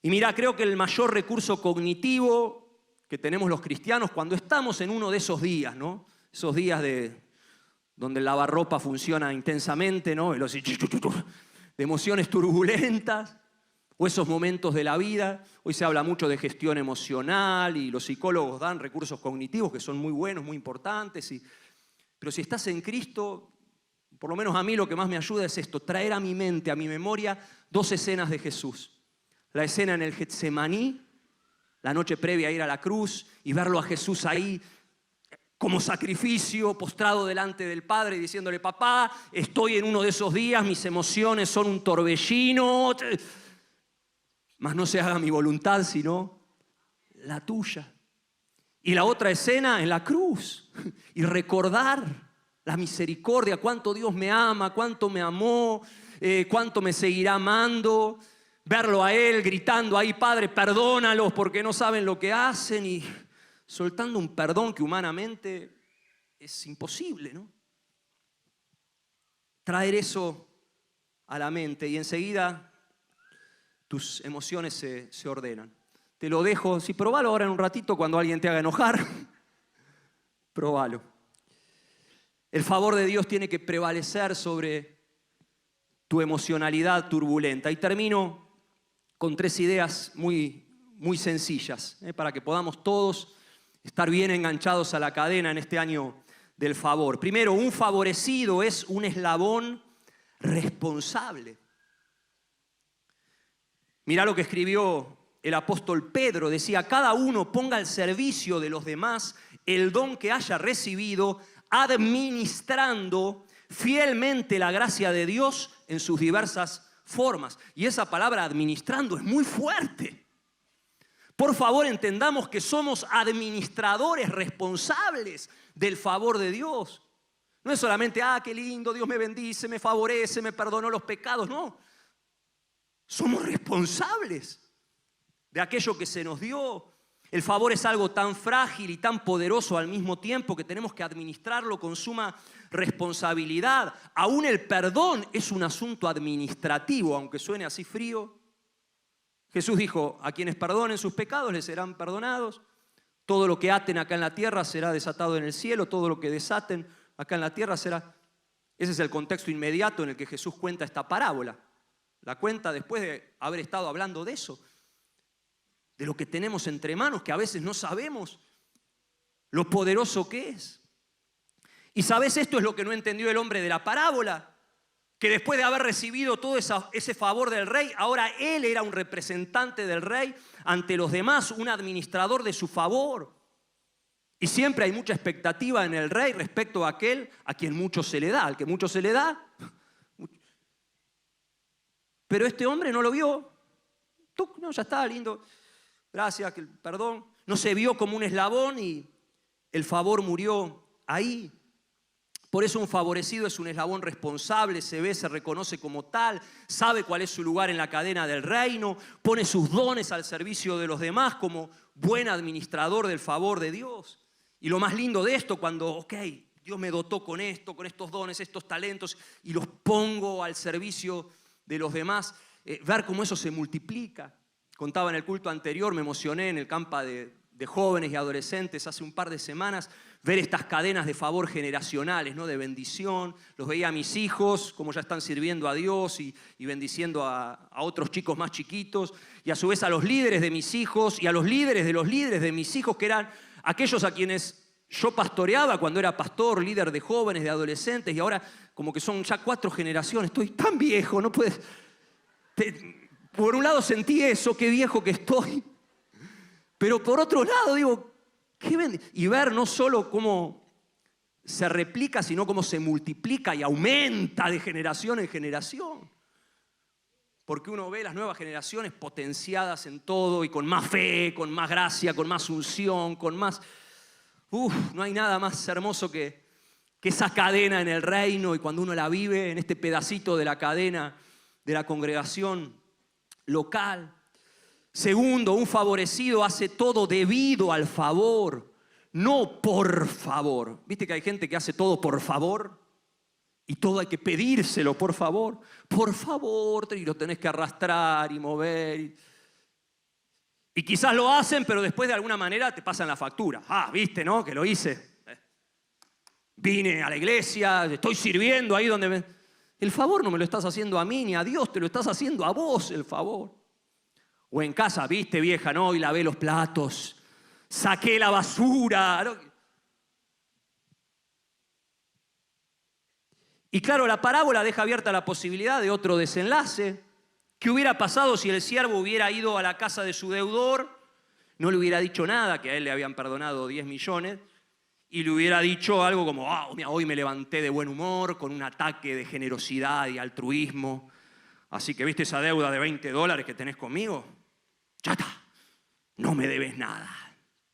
Y mira, creo que el mayor recurso cognitivo que tenemos los cristianos cuando estamos en uno de esos días, ¿no? Esos días donde el lavarropa funciona intensamente, ¿no? De emociones turbulentas, o esos momentos de la vida. Hoy se habla mucho de gestión emocional y los psicólogos dan recursos cognitivos que son muy buenos, muy importantes. Pero si estás en Cristo, por lo menos a mí lo que más me ayuda es esto, traer a mi mente, a mi memoria, dos escenas de Jesús. La escena en el Getsemaní, la noche previa a ir a la cruz, y verlo a Jesús ahí como sacrificio, postrado delante del Padre, diciéndole, papá, estoy en uno de esos días, mis emociones son un torbellino, mas no se haga mi voluntad, sino la tuya. Y la otra escena en la cruz, y recordar la misericordia, cuánto Dios me ama, cuánto me amó, cuánto me seguirá amando, verlo a Él gritando ahí, Padre, perdónalos porque no saben lo que hacen, y soltando un perdón que humanamente es imposible, ¿no? Traer eso a la mente y enseguida tus emociones se ordenan. Te lo dejo, sí, probalo ahora en un ratito cuando alguien te haga enojar. Probalo. El favor de Dios tiene que prevalecer sobre tu emocionalidad turbulenta. Y termino con 3 ideas muy, muy sencillas, para que podamos todos estar bien enganchados a la cadena en este año del favor. Primero, un favorecido es un eslabón responsable. Mirá lo que escribió el apóstol Pedro. Decía, cada uno ponga al servicio de los demás el don que haya recibido, administrando fielmente la gracia de Dios en sus diversas formas. Y esa palabra administrando es muy fuerte. Por favor, entendamos que somos administradores responsables del favor de Dios. No es solamente, qué lindo, Dios me bendice, me favorece, me perdonó los pecados. No, somos responsables de aquello que se nos dio. El favor es algo tan frágil y tan poderoso al mismo tiempo que tenemos que administrarlo con suma responsabilidad. Aún el perdón es un asunto administrativo, aunque suene así frío. Jesús dijo, a quienes perdonen sus pecados les serán perdonados. Todo lo que aten acá en la tierra será desatado en el cielo. Todo lo que desaten acá en la tierra será... Ese es el contexto inmediato en el que Jesús cuenta esta parábola. La cuenta después de haber estado hablando de eso. De lo que tenemos entre manos, que a veces no sabemos lo poderoso que es. Y ¿sabes? Esto es lo que no entendió el hombre de la parábola. Que después de haber recibido todo ese favor del rey, ahora él era un representante del rey ante los demás, un administrador de su favor. Y siempre hay mucha expectativa en el rey respecto a aquel a quien mucho se le da. Al que mucho se le da. Pero este hombre no lo vio. No, ya está, lindo. Gracias, perdón. No se vio como un eslabón y el favor murió ahí. Por eso un favorecido es un eslabón responsable, se ve, se reconoce como tal, sabe cuál es su lugar en la cadena del reino, pone sus dones al servicio de los demás como buen administrador del favor de Dios. Y lo más lindo de esto, cuando, Dios me dotó con esto, con estos dones, estos talentos, y los pongo al servicio de los demás, ver cómo eso se multiplica. Contaba en el culto anterior, me emocioné en el campo de jóvenes y adolescentes hace un par de semanas, ver estas cadenas de favor generacionales, ¿no? De bendición. Los veía a mis hijos, como ya están sirviendo a Dios y bendiciendo a otros chicos más chiquitos, y a su vez a los líderes de mis hijos y a los líderes de mis hijos, que eran aquellos a quienes yo pastoreaba cuando era pastor, líder de jóvenes, de adolescentes, y ahora como que son ya 4 generaciones. Estoy tan viejo, no puedes... Por un lado sentí eso, qué viejo que estoy. Pero por otro lado digo, y ver no solo cómo se replica, sino cómo se multiplica y aumenta de generación en generación. Porque uno ve las nuevas generaciones potenciadas en todo y con más fe, con más gracia, con más unción, con más... no hay nada más hermoso que esa cadena en el reino, y cuando uno la vive en este pedacito de la cadena de la congregación local. Segundo, un favorecido hace todo debido al favor, no por favor. ¿Viste que hay gente que hace todo por favor? Y todo hay que pedírselo, por favor, y lo tenés que arrastrar y mover. Y quizás lo hacen, pero después de alguna manera te pasan la factura. Ah, viste, ¿no? Que lo hice. Vine a la iglesia, estoy sirviendo ahí donde me... El favor no me lo estás haciendo a mí ni a Dios, te lo estás haciendo a vos el favor. O en casa, viste, vieja, ¿no? Y lavé los platos, saqué la basura, ¿no? Y claro, la parábola deja abierta la posibilidad de otro desenlace. ¿Qué hubiera pasado si el siervo hubiera ido a la casa de su deudor? No le hubiera dicho nada, que a él le habían perdonado 10 millones, y le hubiera dicho algo como, mira, hoy me levanté de buen humor, con un ataque de generosidad y altruismo. Así que, ¿viste esa deuda de $20 que tenés conmigo? Ya está, no me debes nada,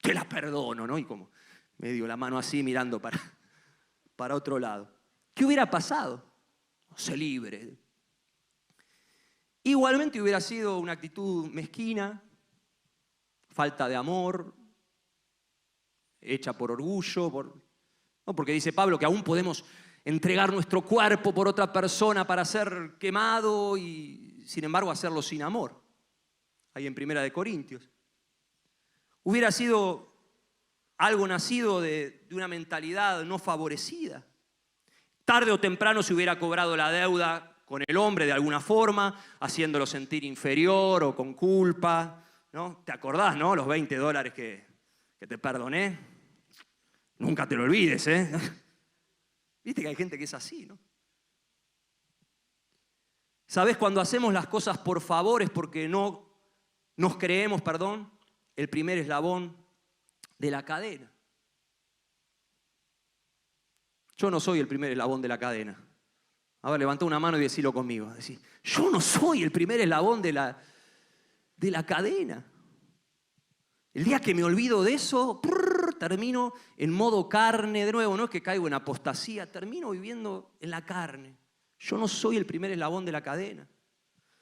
te la perdono, ¿no? Y como medio la mano así mirando para otro lado. ¿Qué hubiera pasado? Se libre. Igualmente hubiera sido una actitud mezquina, falta de amor, hecha por orgullo, ¿no? Porque dice Pablo que aún podemos entregar nuestro cuerpo por otra persona para ser quemado y sin embargo hacerlo sin amor. Ahí en 1 Corintios. Hubiera sido algo nacido de una mentalidad no favorecida. Tarde o temprano se hubiera cobrado la deuda con el hombre de alguna forma, haciéndolo sentir inferior o con culpa, ¿no? ¿Te acordás, no? Los $20 que te perdoné. Nunca te lo olvides, ¿eh? Viste que hay gente que es así, ¿no? ¿Sabés? Cuando hacemos las cosas por favor es porque no nos creemos, el primer eslabón de la cadena. Yo no soy el primer eslabón de la cadena. A ver, levantá una mano y decilo conmigo. Decís, yo no soy el primer eslabón de la cadena. El día que me olvido de eso, termino en modo carne de nuevo. No es que caigo en apostasía, termino viviendo en la carne. Yo no soy el primer eslabón de la cadena.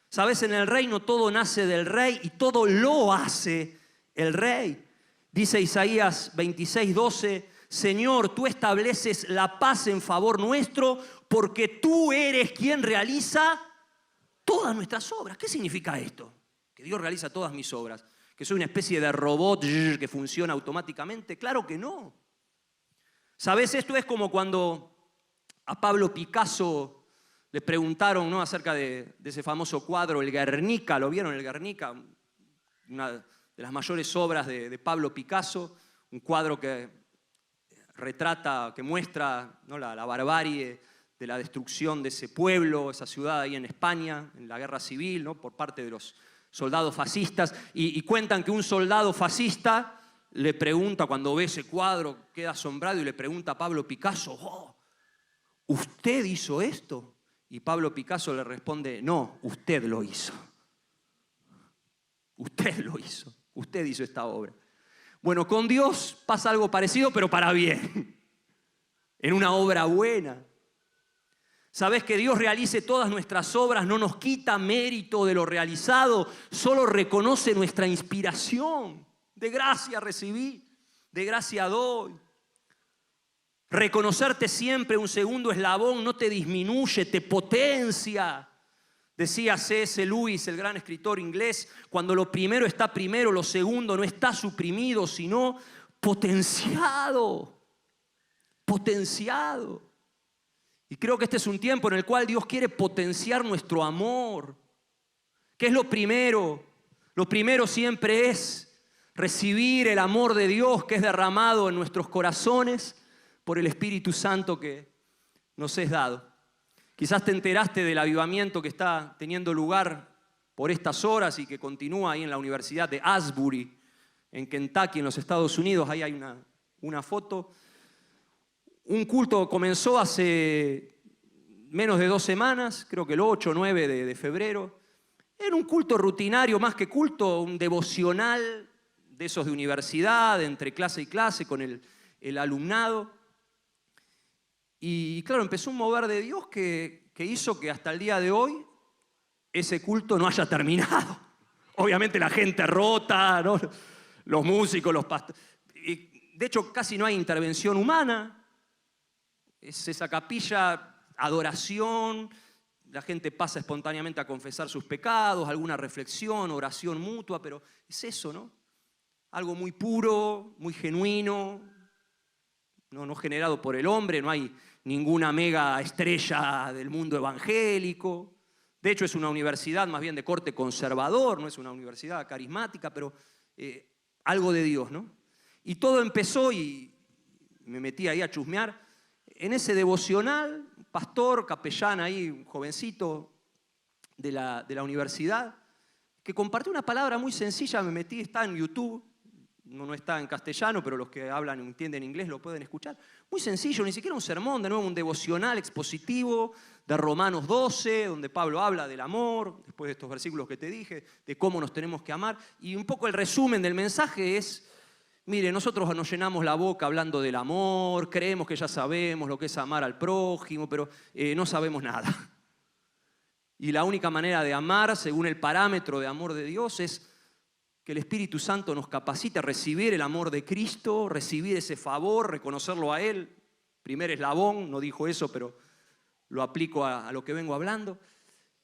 ¿Sabes? En el reino todo nace del rey y todo lo hace el rey. Dice Isaías 26:12, Señor, tú estableces la paz en favor nuestro porque tú eres quien realiza todas nuestras obras. ¿Qué significa esto? Que Dios realiza todas mis obras. ¿Que soy una especie de robot que funciona automáticamente? Claro que no. ¿Sabes? Esto es como cuando a Pablo Picasso le preguntaron, ¿no?, acerca de ese famoso cuadro, el Guernica. ¿Lo vieron, el Guernica? Una de las mayores obras de Pablo Picasso. Un cuadro que retrata, que muestra, ¿no?, la barbarie de la destrucción de ese pueblo, esa ciudad ahí en España, en la guerra civil, ¿no?, por parte de los soldados fascistas. Y cuentan que un soldado fascista le pregunta, cuando ve ese cuadro, queda asombrado y le pregunta a Pablo Picasso, ¿usted hizo esto? Y Pablo Picasso le responde, no, usted lo hizo. Usted lo hizo. Usted hizo esta obra. Bueno, con Dios pasa algo parecido, pero para bien. En una obra buena. ¿Sabés? Que Dios realice todas nuestras obras no nos quita mérito de lo realizado, solo reconoce nuestra inspiración. De gracia recibí, de gracia doy. Reconocerte siempre un segundo eslabón no te disminuye, te potencia. Decía C.S. Lewis, el gran escritor inglés, cuando lo primero está primero, lo segundo no está suprimido, sino potenciado. Potenciado. Y creo que este es un tiempo en el cual Dios quiere potenciar nuestro amor. ¿Qué es lo primero? Lo primero siempre es recibir el amor de Dios que es derramado en nuestros corazones por el Espíritu Santo que nos es dado. Quizás te enteraste del avivamiento que está teniendo lugar por estas horas y que continúa ahí en la Universidad de Asbury, en Kentucky, en los Estados Unidos. Ahí hay una foto. Un culto comenzó hace menos de 2 semanas, creo que el 8 o 9 de febrero. Era un culto rutinario, más que culto, un devocional de esos de universidad, entre clase y clase, con el alumnado. Y claro, empezó un mover de Dios que hizo que hasta el día de hoy ese culto no haya terminado. Obviamente la gente rota, ¿no?, los músicos, los pastores. De hecho, casi no hay intervención humana. Es esa capilla adoración, la gente pasa espontáneamente a confesar sus pecados, alguna reflexión, oración mutua, pero es eso, ¿no? Algo muy puro, muy genuino, no generado por el hombre, no hay ninguna mega estrella del mundo evangélico. De hecho, es una universidad más bien de corte conservador, no es una universidad carismática, pero algo de Dios, ¿no? Y todo empezó, y me metí ahí a chusmear, en ese devocional, un pastor, capellán ahí, un jovencito de la universidad, que compartió una palabra muy sencilla, me metí, está en YouTube, no está en castellano, pero los que hablan y entienden inglés lo pueden escuchar. Muy sencillo, ni siquiera un sermón, de nuevo un devocional expositivo de Romanos 12, donde Pablo habla del amor, después de estos versículos que te dije, de cómo nos tenemos que amar. Y un poco el resumen del mensaje es, mire, nosotros nos llenamos la boca hablando del amor, creemos que ya sabemos lo que es amar al prójimo, pero no sabemos nada. Y la única manera de amar, según el parámetro de amor de Dios, es que el Espíritu Santo nos capacite a recibir el amor de Cristo, recibir ese favor, reconocerlo a Él. Primer eslabón, no dijo eso, pero lo aplico a lo que vengo hablando.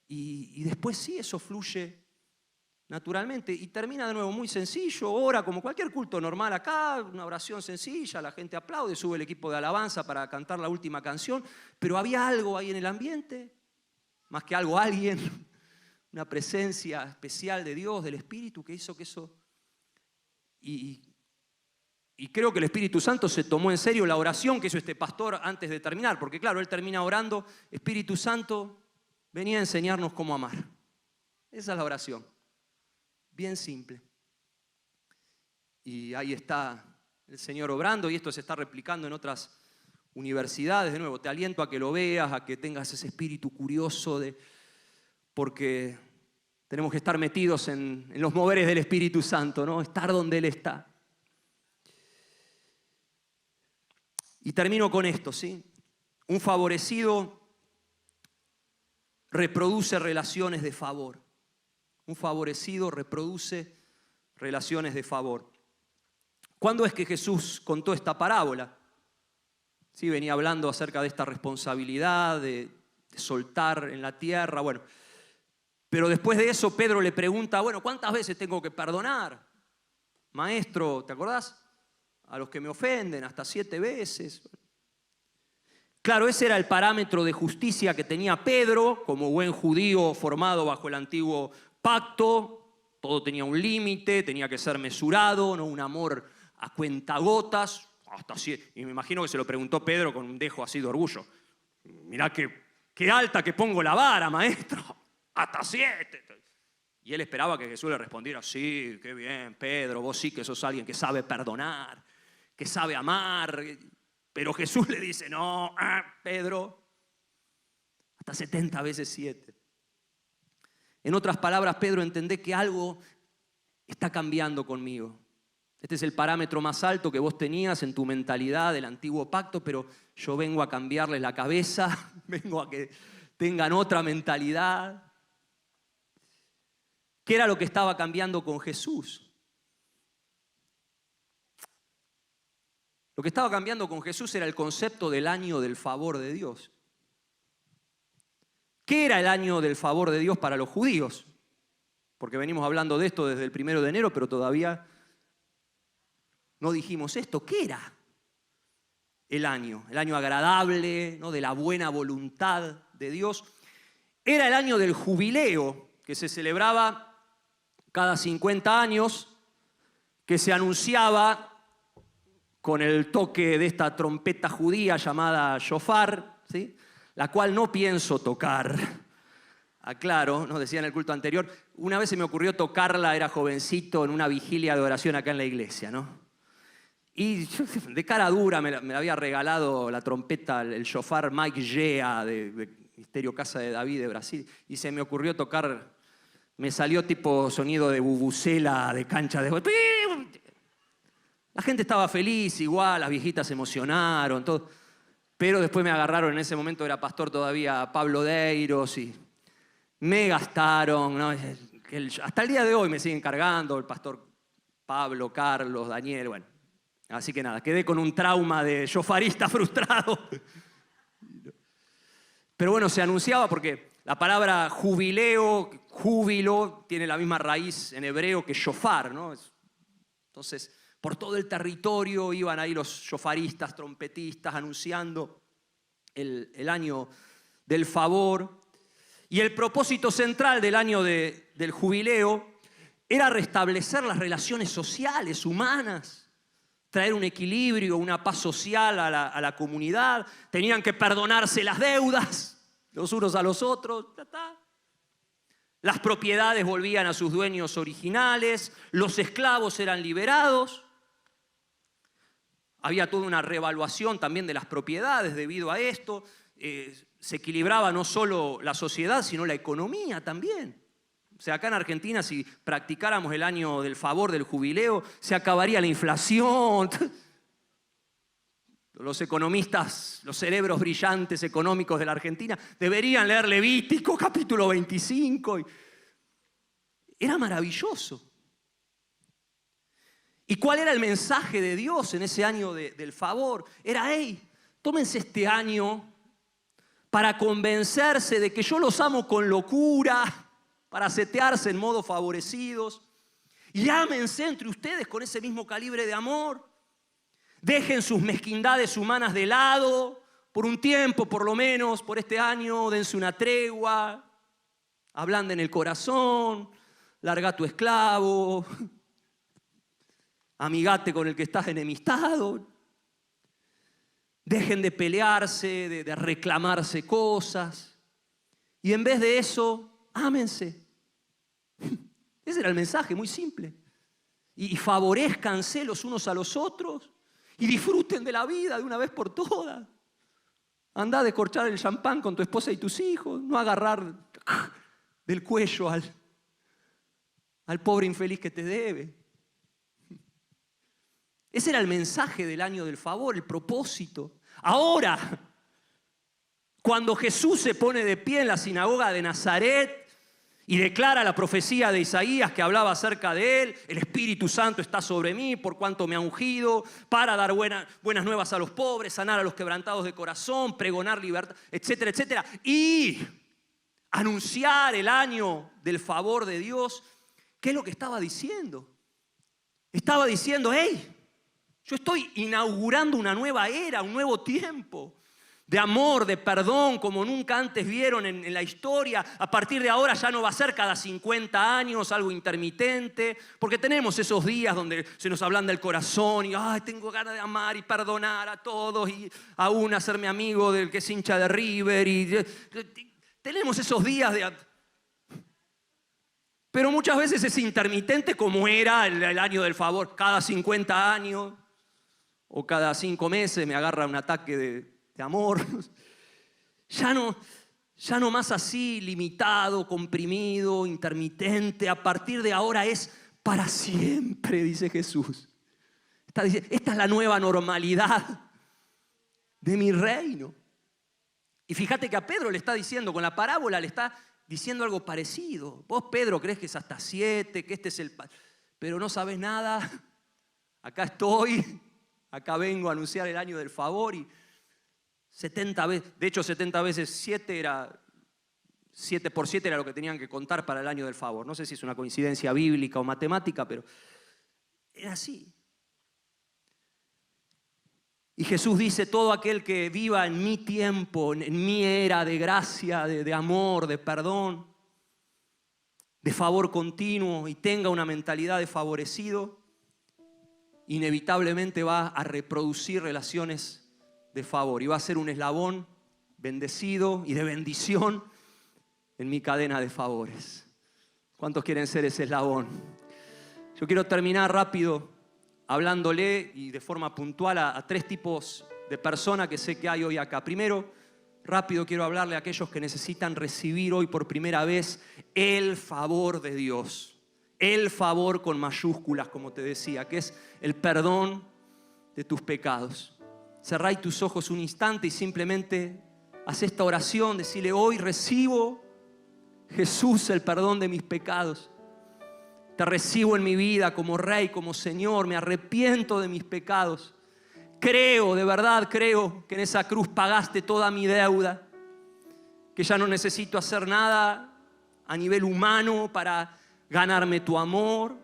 Y después sí, eso fluye naturalmente. Y termina de nuevo muy sencillo, ora como cualquier culto normal acá, una oración sencilla, la gente aplaude, sube el equipo de alabanza para cantar la última canción, pero había algo ahí en el ambiente, más que algo, alguien, una presencia especial de Dios, del Espíritu, que hizo que eso... Y creo que el Espíritu Santo se tomó en serio la oración que hizo este pastor antes de terminar, porque claro, él termina orando, Espíritu Santo, venía a enseñarnos cómo amar. Esa es la oración, bien simple. Y ahí está el Señor obrando, y esto se está replicando en otras universidades. De nuevo, te aliento a que lo veas, a que tengas ese espíritu curioso porque tenemos que estar metidos en los moveres del Espíritu Santo, ¿no? Estar donde Él está. Y termino con esto, ¿sí? Un favorecido reproduce relaciones de favor. Un favorecido reproduce relaciones de favor. ¿Cuándo es que Jesús contó esta parábola? Sí, venía hablando acerca de esta responsabilidad de soltar en la tierra, bueno. Pero después de eso Pedro le pregunta, bueno, ¿cuántas veces tengo que perdonar? Maestro, ¿te acordás? A los que me ofenden, hasta 7 veces. Claro, ese era el parámetro de justicia que tenía Pedro, como buen judío formado bajo el antiguo pacto. Todo tenía un límite, tenía que ser mesurado, no un amor a cuentagotas. Hasta 7. Y me imagino que se lo preguntó Pedro con un dejo así de orgullo. Mirá qué alta que pongo la vara, maestro. Hasta 7. Y él esperaba que Jesús le respondiera, sí, qué bien, Pedro, vos sí que sos alguien que sabe perdonar, que sabe amar. Pero Jesús le dice, no, Pedro, hasta 70 veces 7. En otras palabras, Pedro, entendé que algo está cambiando conmigo. Este es el parámetro más alto que vos tenías en tu mentalidad del antiguo pacto, pero yo vengo a cambiarles la cabeza, vengo a que tengan otra mentalidad. ¿Qué era lo que estaba cambiando con Jesús? Lo que estaba cambiando con Jesús era el concepto del año del favor de Dios. ¿Qué era el año del favor de Dios para los judíos? Porque venimos hablando de esto desde el 1 de enero, pero todavía no dijimos esto. ¿Qué era el año? El año agradable, ¿no? De la buena voluntad de Dios. Era el año del jubileo, que se celebraba cada 50 años, que se anunciaba con el toque de esta trompeta judía llamada shofar, ¿sí? La cual no pienso tocar. Aclaro, nos decía en el culto anterior, una vez se me ocurrió tocarla, era jovencito, en una vigilia de oración acá en la iglesia, ¿no? Y yo, de cara dura me la había regalado la trompeta, el shofar Mike Gea de Misterio Casa de David de Brasil, y se me ocurrió tocar, me salió tipo sonido de bubucela, de cancha de... La gente estaba feliz igual, las viejitas se emocionaron, todo. Pero después me agarraron, en ese momento era pastor todavía Pablo Deiros, y me gastaron, ¿no? Hasta el día de hoy me siguen cargando el pastor Pablo, Carlos, Daniel, bueno. Así que nada, quedé con un trauma de shofarista frustrado. Pero bueno, se anunciaba porque la palabra jubileo, júbilo, tiene la misma raíz en hebreo que shofar, ¿no? Entonces, por todo el territorio iban ahí los shofaristas, trompetistas, anunciando el año del favor. Y el propósito central del año del jubileo era restablecer las relaciones sociales, humanas, traer un equilibrio, una paz social a la comunidad. Tenían que perdonarse las deudas los unos a los otros. Las propiedades volvían a sus dueños originales, los esclavos eran liberados. Había toda una reevaluación también de las propiedades debido a esto. Se equilibraba no solo la sociedad, sino la economía también. O sea, acá en Argentina, si practicáramos el año del favor, del jubileo, se acabaría la inflación. Los economistas, los cerebros brillantes económicos de la Argentina, deberían leer Levítico, capítulo 25. Era maravilloso. ¿Y cuál era el mensaje de Dios en ese año del favor? Era, hey, tómense este año para convencerse de que yo los amo con locura, para setearse en modo favorecidos. Y ámense entre ustedes con ese mismo calibre de amor. Dejen sus mezquindades humanas de lado, por un tiempo por lo menos, por este año, dense una tregua, ablanden el corazón, larga a tu esclavo, amigate con el que estás enemistado. Dejen de pelearse, de reclamarse cosas. Y en vez de eso, ámense. Ese era el mensaje, muy simple. Y favorezcanse los unos a los otros. Y disfruten de la vida de una vez por todas. Andá a descorchar el champán con tu esposa y tus hijos. No agarrar del cuello al pobre infeliz que te debe. Ese era el mensaje del año del favor, el propósito. Ahora, cuando Jesús se pone de pie en la sinagoga de Nazaret y declara la profecía de Isaías que hablaba acerca de él, el Espíritu Santo está sobre mí por cuanto me ha ungido para dar buenas nuevas a los pobres, sanar a los quebrantados de corazón, pregonar libertad, etcétera, etcétera. Y anunciar el año del favor de Dios. ¿Qué es lo que estaba diciendo? Estaba diciendo, hey, yo estoy inaugurando una nueva era, un nuevo tiempo de amor, de perdón, como nunca antes vieron en la historia. A partir de ahora ya no va a ser cada 50 años algo intermitente, porque tenemos esos días donde se nos ablanda el corazón y ay, tengo ganas de amar y perdonar a todos y aún hacerme amigo del que es hincha de River. Tenemos esos días de... Pero muchas veces es intermitente como era el año del favor. Cada 50 años o cada 5 meses me agarra un ataque de amor. Ya no más así, limitado, comprimido, intermitente. A partir de ahora es para siempre, dice Jesús. Esta es la nueva normalidad de mi reino. Y fíjate que a Pedro le está diciendo, con la parábola le está diciendo algo parecido. Vos, Pedro, crees que es hasta 7, que este es el... Pero no sabés nada. Acá estoy. Acá vengo a anunciar el año del favor y 70 veces, de hecho 70 veces 7 era, 7 por 7 era lo que tenían que contar para el año del favor. No sé si es una coincidencia bíblica o matemática, pero era así. Y Jesús dice, todo aquel que viva en mi tiempo, en mi era de gracia, de amor, de perdón, de favor continuo y tenga una mentalidad de favorecido, inevitablemente va a reproducir relaciones de favor y va a ser un eslabón bendecido y de bendición en mi cadena de favores. ¿Cuántos quieren ser ese eslabón? Yo quiero terminar rápido hablándole y de forma puntual a 3 tipos de personas que sé que hay hoy acá. Primero, rápido quiero hablarle a aquellos que necesitan recibir hoy por primera vez el favor de Dios. El favor con mayúsculas, como te decía, que es el perdón de tus pecados. Cerrá tus ojos un instante y simplemente haz esta oración, decirle, hoy recibo, Jesús, el perdón de mis pecados. Te recibo en mi vida como Rey, como Señor, me arrepiento de mis pecados. Creo, de verdad creo, que en esa cruz pagaste toda mi deuda. que ya no necesito hacer nada a nivel humano para ganarme tu amor,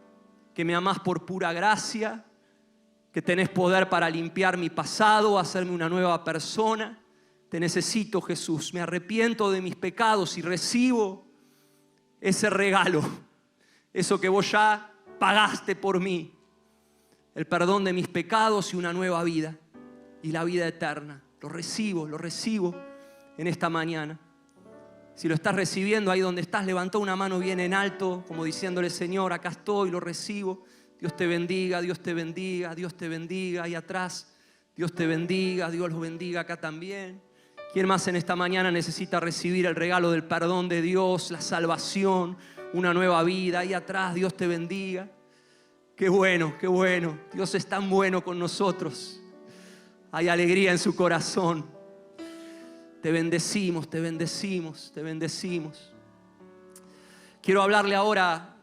que me amás por pura gracia, que tenés poder para limpiar mi pasado, hacerme una nueva persona. Te necesito, Jesús. Me arrepiento de mis pecados y recibo ese regalo, eso que vos ya pagaste por mí, el perdón de mis pecados y una nueva vida y la vida eterna. Lo recibo en esta mañana. Si lo estás recibiendo ahí donde estás, levanta una mano bien en alto, como diciéndole: Señor, acá estoy, lo recibo. Dios te bendiga, Dios te bendiga, Dios te bendiga. Ahí atrás, Dios te bendiga, Dios los bendiga acá también. ¿Quién más en esta mañana necesita recibir el regalo del perdón de Dios, la salvación, una nueva vida? Ahí atrás, Dios te bendiga. Qué bueno, qué bueno. Dios es tan bueno con nosotros. Hay alegría en su corazón. Te bendecimos, te bendecimos, te bendecimos. Quiero hablarle ahora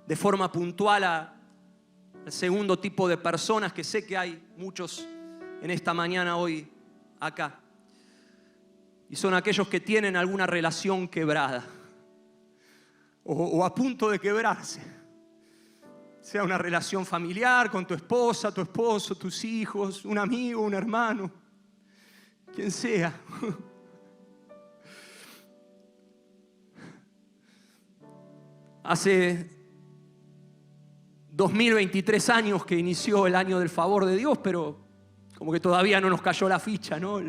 de forma puntual al segundo tipo de personas, que sé que hay muchos en esta mañana hoy acá. Y son aquellos que tienen alguna relación quebrada o a punto de quebrarse. Sea una relación familiar con tu esposa, tu esposo, tus hijos, un amigo, un hermano, quien sea. Hace 2023 años que inició el año del favor de Dios, pero como que todavía no nos cayó la ficha, ¿no?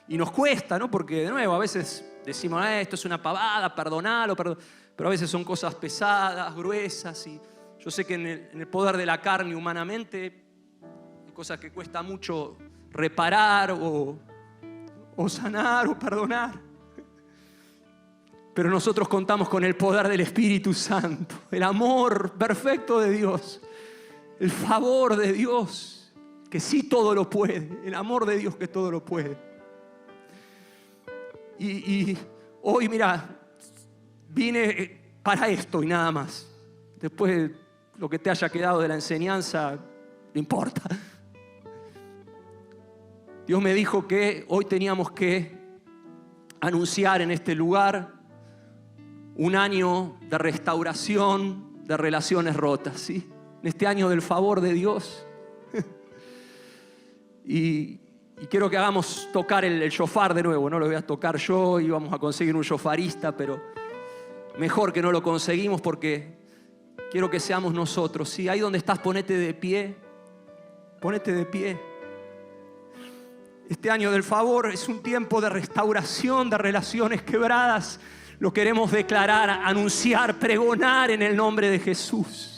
Y nos cuesta, ¿no? Porque de nuevo a veces decimos: esto es una pavada, perdonalo, pero a veces son cosas pesadas, gruesas, y yo sé que en el poder de la carne humanamente hay cosas que cuesta mucho reparar o sanar o perdonar. Pero nosotros contamos con el poder del Espíritu Santo, el amor perfecto de Dios, el favor de Dios, que sí todo lo puede, el amor de Dios que todo lo puede. Y hoy, mira, vine para esto y nada más. Después lo que te haya quedado de la enseñanza, no importa. Dios me dijo que hoy teníamos que anunciar en este lugar un año de restauración de relaciones rotas, ¿sí? En este año del favor de Dios. Y quiero que hagamos tocar el shofar de nuevo. No lo voy a tocar yo y vamos a conseguir un shofarista, pero mejor que no lo conseguimos porque quiero que seamos nosotros, ¿sí? Ahí donde estás, ponete de pie. Ponete de pie. Este año del favor es un tiempo de restauración de relaciones quebradas. Lo queremos declarar, anunciar, pregonar en el nombre de Jesús.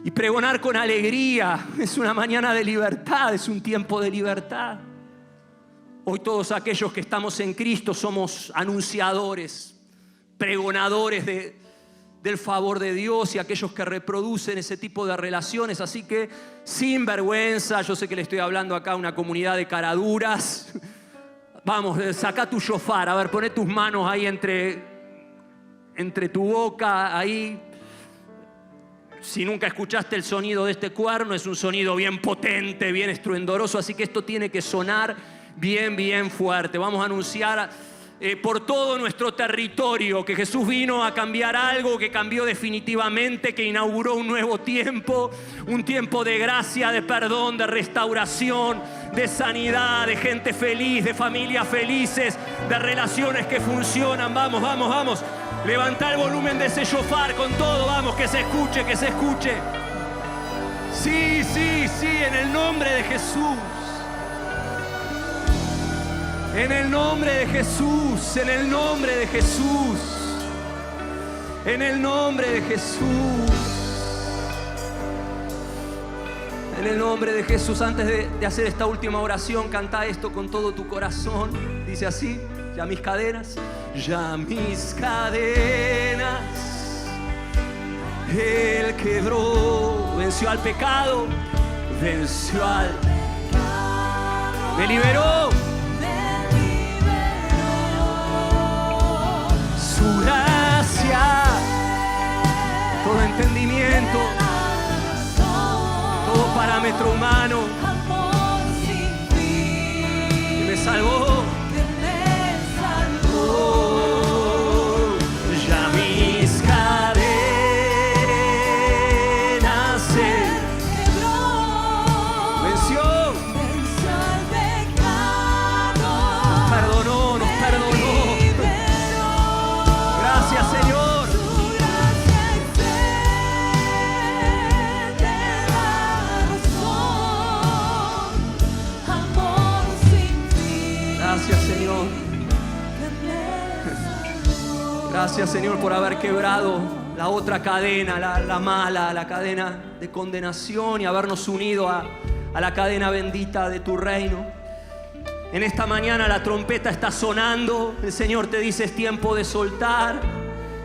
Y pregonar con alegría. Es una mañana de libertad, es un tiempo de libertad. Hoy todos aquellos que estamos en Cristo somos anunciadores, pregonadores del favor de Dios, y aquellos que reproducen ese tipo de relaciones. Así que sin vergüenza, yo sé que le estoy hablando acá a una comunidad de caraduras. Vamos, saca tu shofar, a ver, poné tus manos ahí entre tu boca, ahí. Si nunca escuchaste el sonido de este cuerno, es un sonido bien potente, bien estruendoroso, así que esto tiene que sonar bien, bien fuerte. Vamos a anunciar por todo nuestro territorio que Jesús vino a cambiar algo, que cambió definitivamente, que inauguró un nuevo tiempo, un tiempo de gracia, de perdón, de restauración, de sanidad, de gente feliz, de familias felices, de relaciones que funcionan. Vamos, vamos, vamos. Levantá el volumen de ese shofar con todo, vamos, que se escuche, que se escuche. Sí, sí, sí, en el nombre de Jesús. En el nombre de Jesús, en el nombre de Jesús, en el nombre de Jesús. En el nombre de Jesús, antes de hacer esta última oración, canta esto con todo tu corazón. Dice así: ya mis cadenas, Él quebró, venció al pecado, venció al pecado, me liberó. Su gracia, todo entendimiento, todo parámetro humano Gracias, Señor, por haber quebrado la otra cadena, la mala, la cadena de condenación, y habernos unido a la cadena bendita de tu reino. En esta mañana la trompeta está sonando. El Señor te dice: es tiempo de soltar,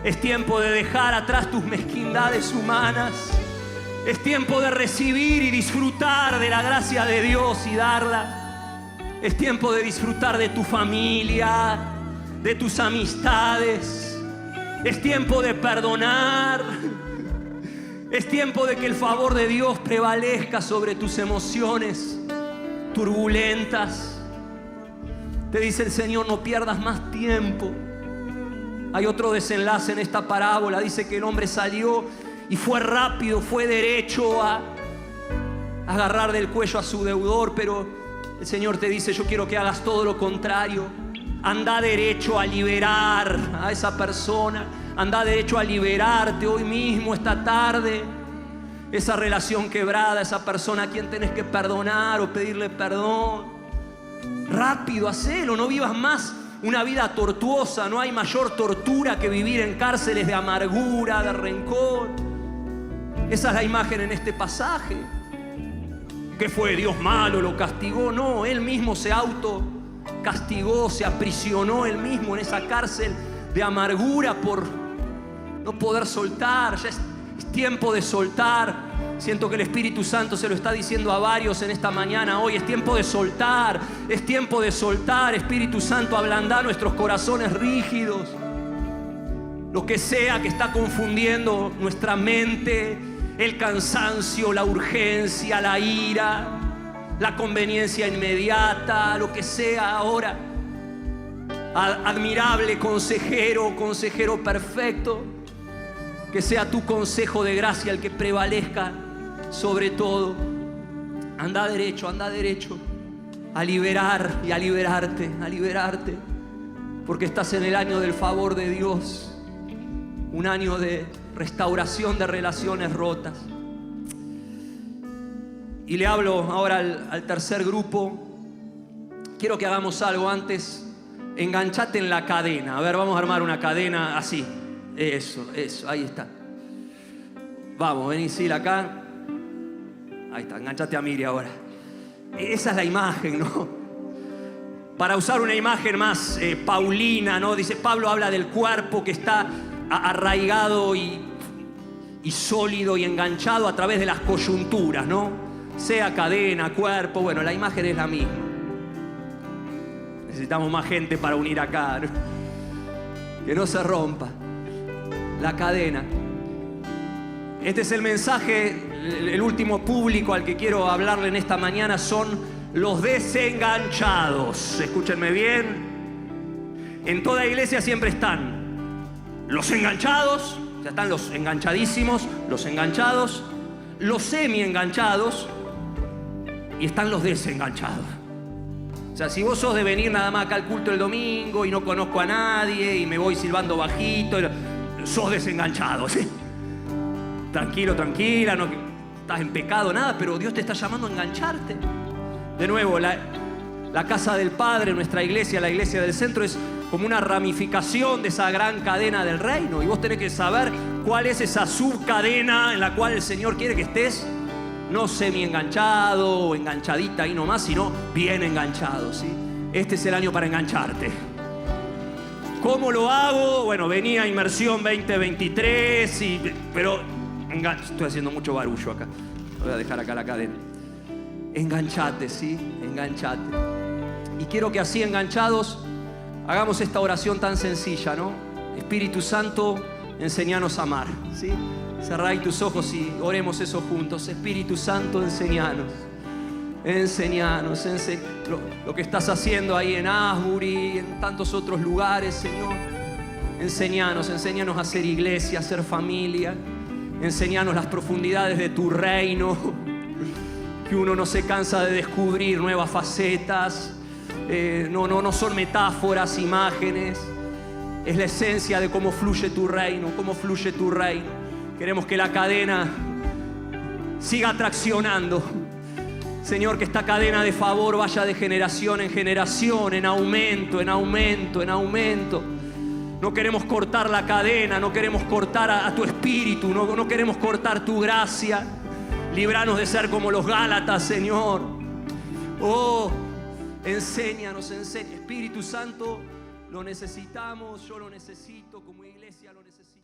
es tiempo de dejar atrás tus mezquindades humanas, es tiempo de recibir y disfrutar de la gracia de Dios y darla. Es tiempo de disfrutar de tu familia, de tus amistades. Es tiempo de perdonar. Es tiempo de que el favor de Dios prevalezca sobre tus emociones turbulentas. Te dice el Señor: no pierdas más tiempo. Hay otro desenlace en esta parábola. Dice que el hombre salió y fue rápido, fue derecho a agarrar del cuello a su deudor, pero el Señor te dice: yo quiero que hagas todo lo contrario. Anda derecho a liberar a esa persona. Anda derecho a liberarte hoy mismo, esta tarde. Esa relación quebrada, esa persona a quien tenés que perdonar o pedirle perdón. Rápido, hacelo. No vivas más una vida tortuosa. No hay mayor tortura que vivir en cárceles de amargura, de rencor. Esa es la imagen en este pasaje. ¿Qué fue? ¿Dios malo lo castigó? No, Él mismo se autocastigó, se aprisionó Él mismo en esa cárcel de amargura por no poder soltar. Ya es tiempo de soltar. Siento que el Espíritu Santo se lo está diciendo a varios en esta mañana hoy. Es tiempo de soltar, es tiempo de soltar. Espíritu Santo, ablanda nuestros corazones rígidos. Lo que sea que está confundiendo nuestra mente, el cansancio, la urgencia, la ira, la conveniencia inmediata, lo que sea ahora. Admirable consejero, consejero perfecto, que sea tu consejo de gracia el que prevalezca sobre todo. Anda derecho a liberar y a liberarte, porque estás en el año del favor de Dios, un año de restauración de relaciones rotas. Y le hablo ahora al tercer grupo. Quiero que hagamos algo antes. Enganchate en la cadena. A ver, vamos a armar una cadena así. Eso, ahí está. Vamos, vení, Sil, acá. Ahí está, enganchate a Miri ahora. Esa es la imagen, ¿no? Para usar una imagen más paulina, ¿no? Dice Pablo, habla del cuerpo que está arraigado y sólido y enganchado a través de las coyunturas, ¿no? Sea cadena, cuerpo, bueno, la imagen es la misma. Necesitamos más gente para unir acá, ¿no? Que no se rompa la cadena. Este es el mensaje, el último público al que quiero hablarle en esta mañana son los desenganchados. Escúchenme bien. En toda iglesia siempre están los enganchados, o sea, están los enganchadísimos, los enganchados, los semi-enganchados y están los desenganchados. O sea, si vos sos de venir nada más acá al culto el domingo y no conozco a nadie y me voy silbando bajito, sos desenganchado, ¿sí? Tranquilo, tranquila, no estás en pecado, nada, pero Dios te está llamando a engancharte. De nuevo, la casa del Padre, nuestra iglesia, la iglesia del centro, es como una ramificación de esa gran cadena del reino. Y vos tenés que saber cuál es esa subcadena en la cual el Señor quiere que estés. No semi-enganchado o enganchadita ahí nomás, sino bien enganchado, ¿sí? Este es el año para engancharte. ¿Cómo lo hago? Bueno, venía Inmersión 2023, pero estoy haciendo mucho barullo acá. Voy a dejar acá la cadena. Enganchate, ¿sí? Enganchate. Y quiero que así enganchados hagamos esta oración tan sencilla, ¿no? Espíritu Santo, enséñanos a amar, ¿sí? Cerrá ahí tus ojos y oremos eso juntos. Espíritu Santo, enséñanos. Enséñanos, lo que estás haciendo ahí en Asbury, en tantos otros lugares, Señor. Enséñanos a ser iglesia, a ser familia. Enséñanos las profundidades de tu reino. Que uno no se cansa de descubrir nuevas facetas. No son metáforas, imágenes. Es la esencia de cómo fluye tu reino, Queremos que la cadena siga traccionando. Señor, que esta cadena de favor vaya de generación en generación, en aumento. No queremos cortar la cadena, no queremos cortar a tu espíritu, no queremos cortar tu gracia. Líbranos de ser como los Gálatas, Señor. Oh, enséñanos, Espíritu Santo, lo necesitamos, yo lo necesito, como iglesia lo necesito.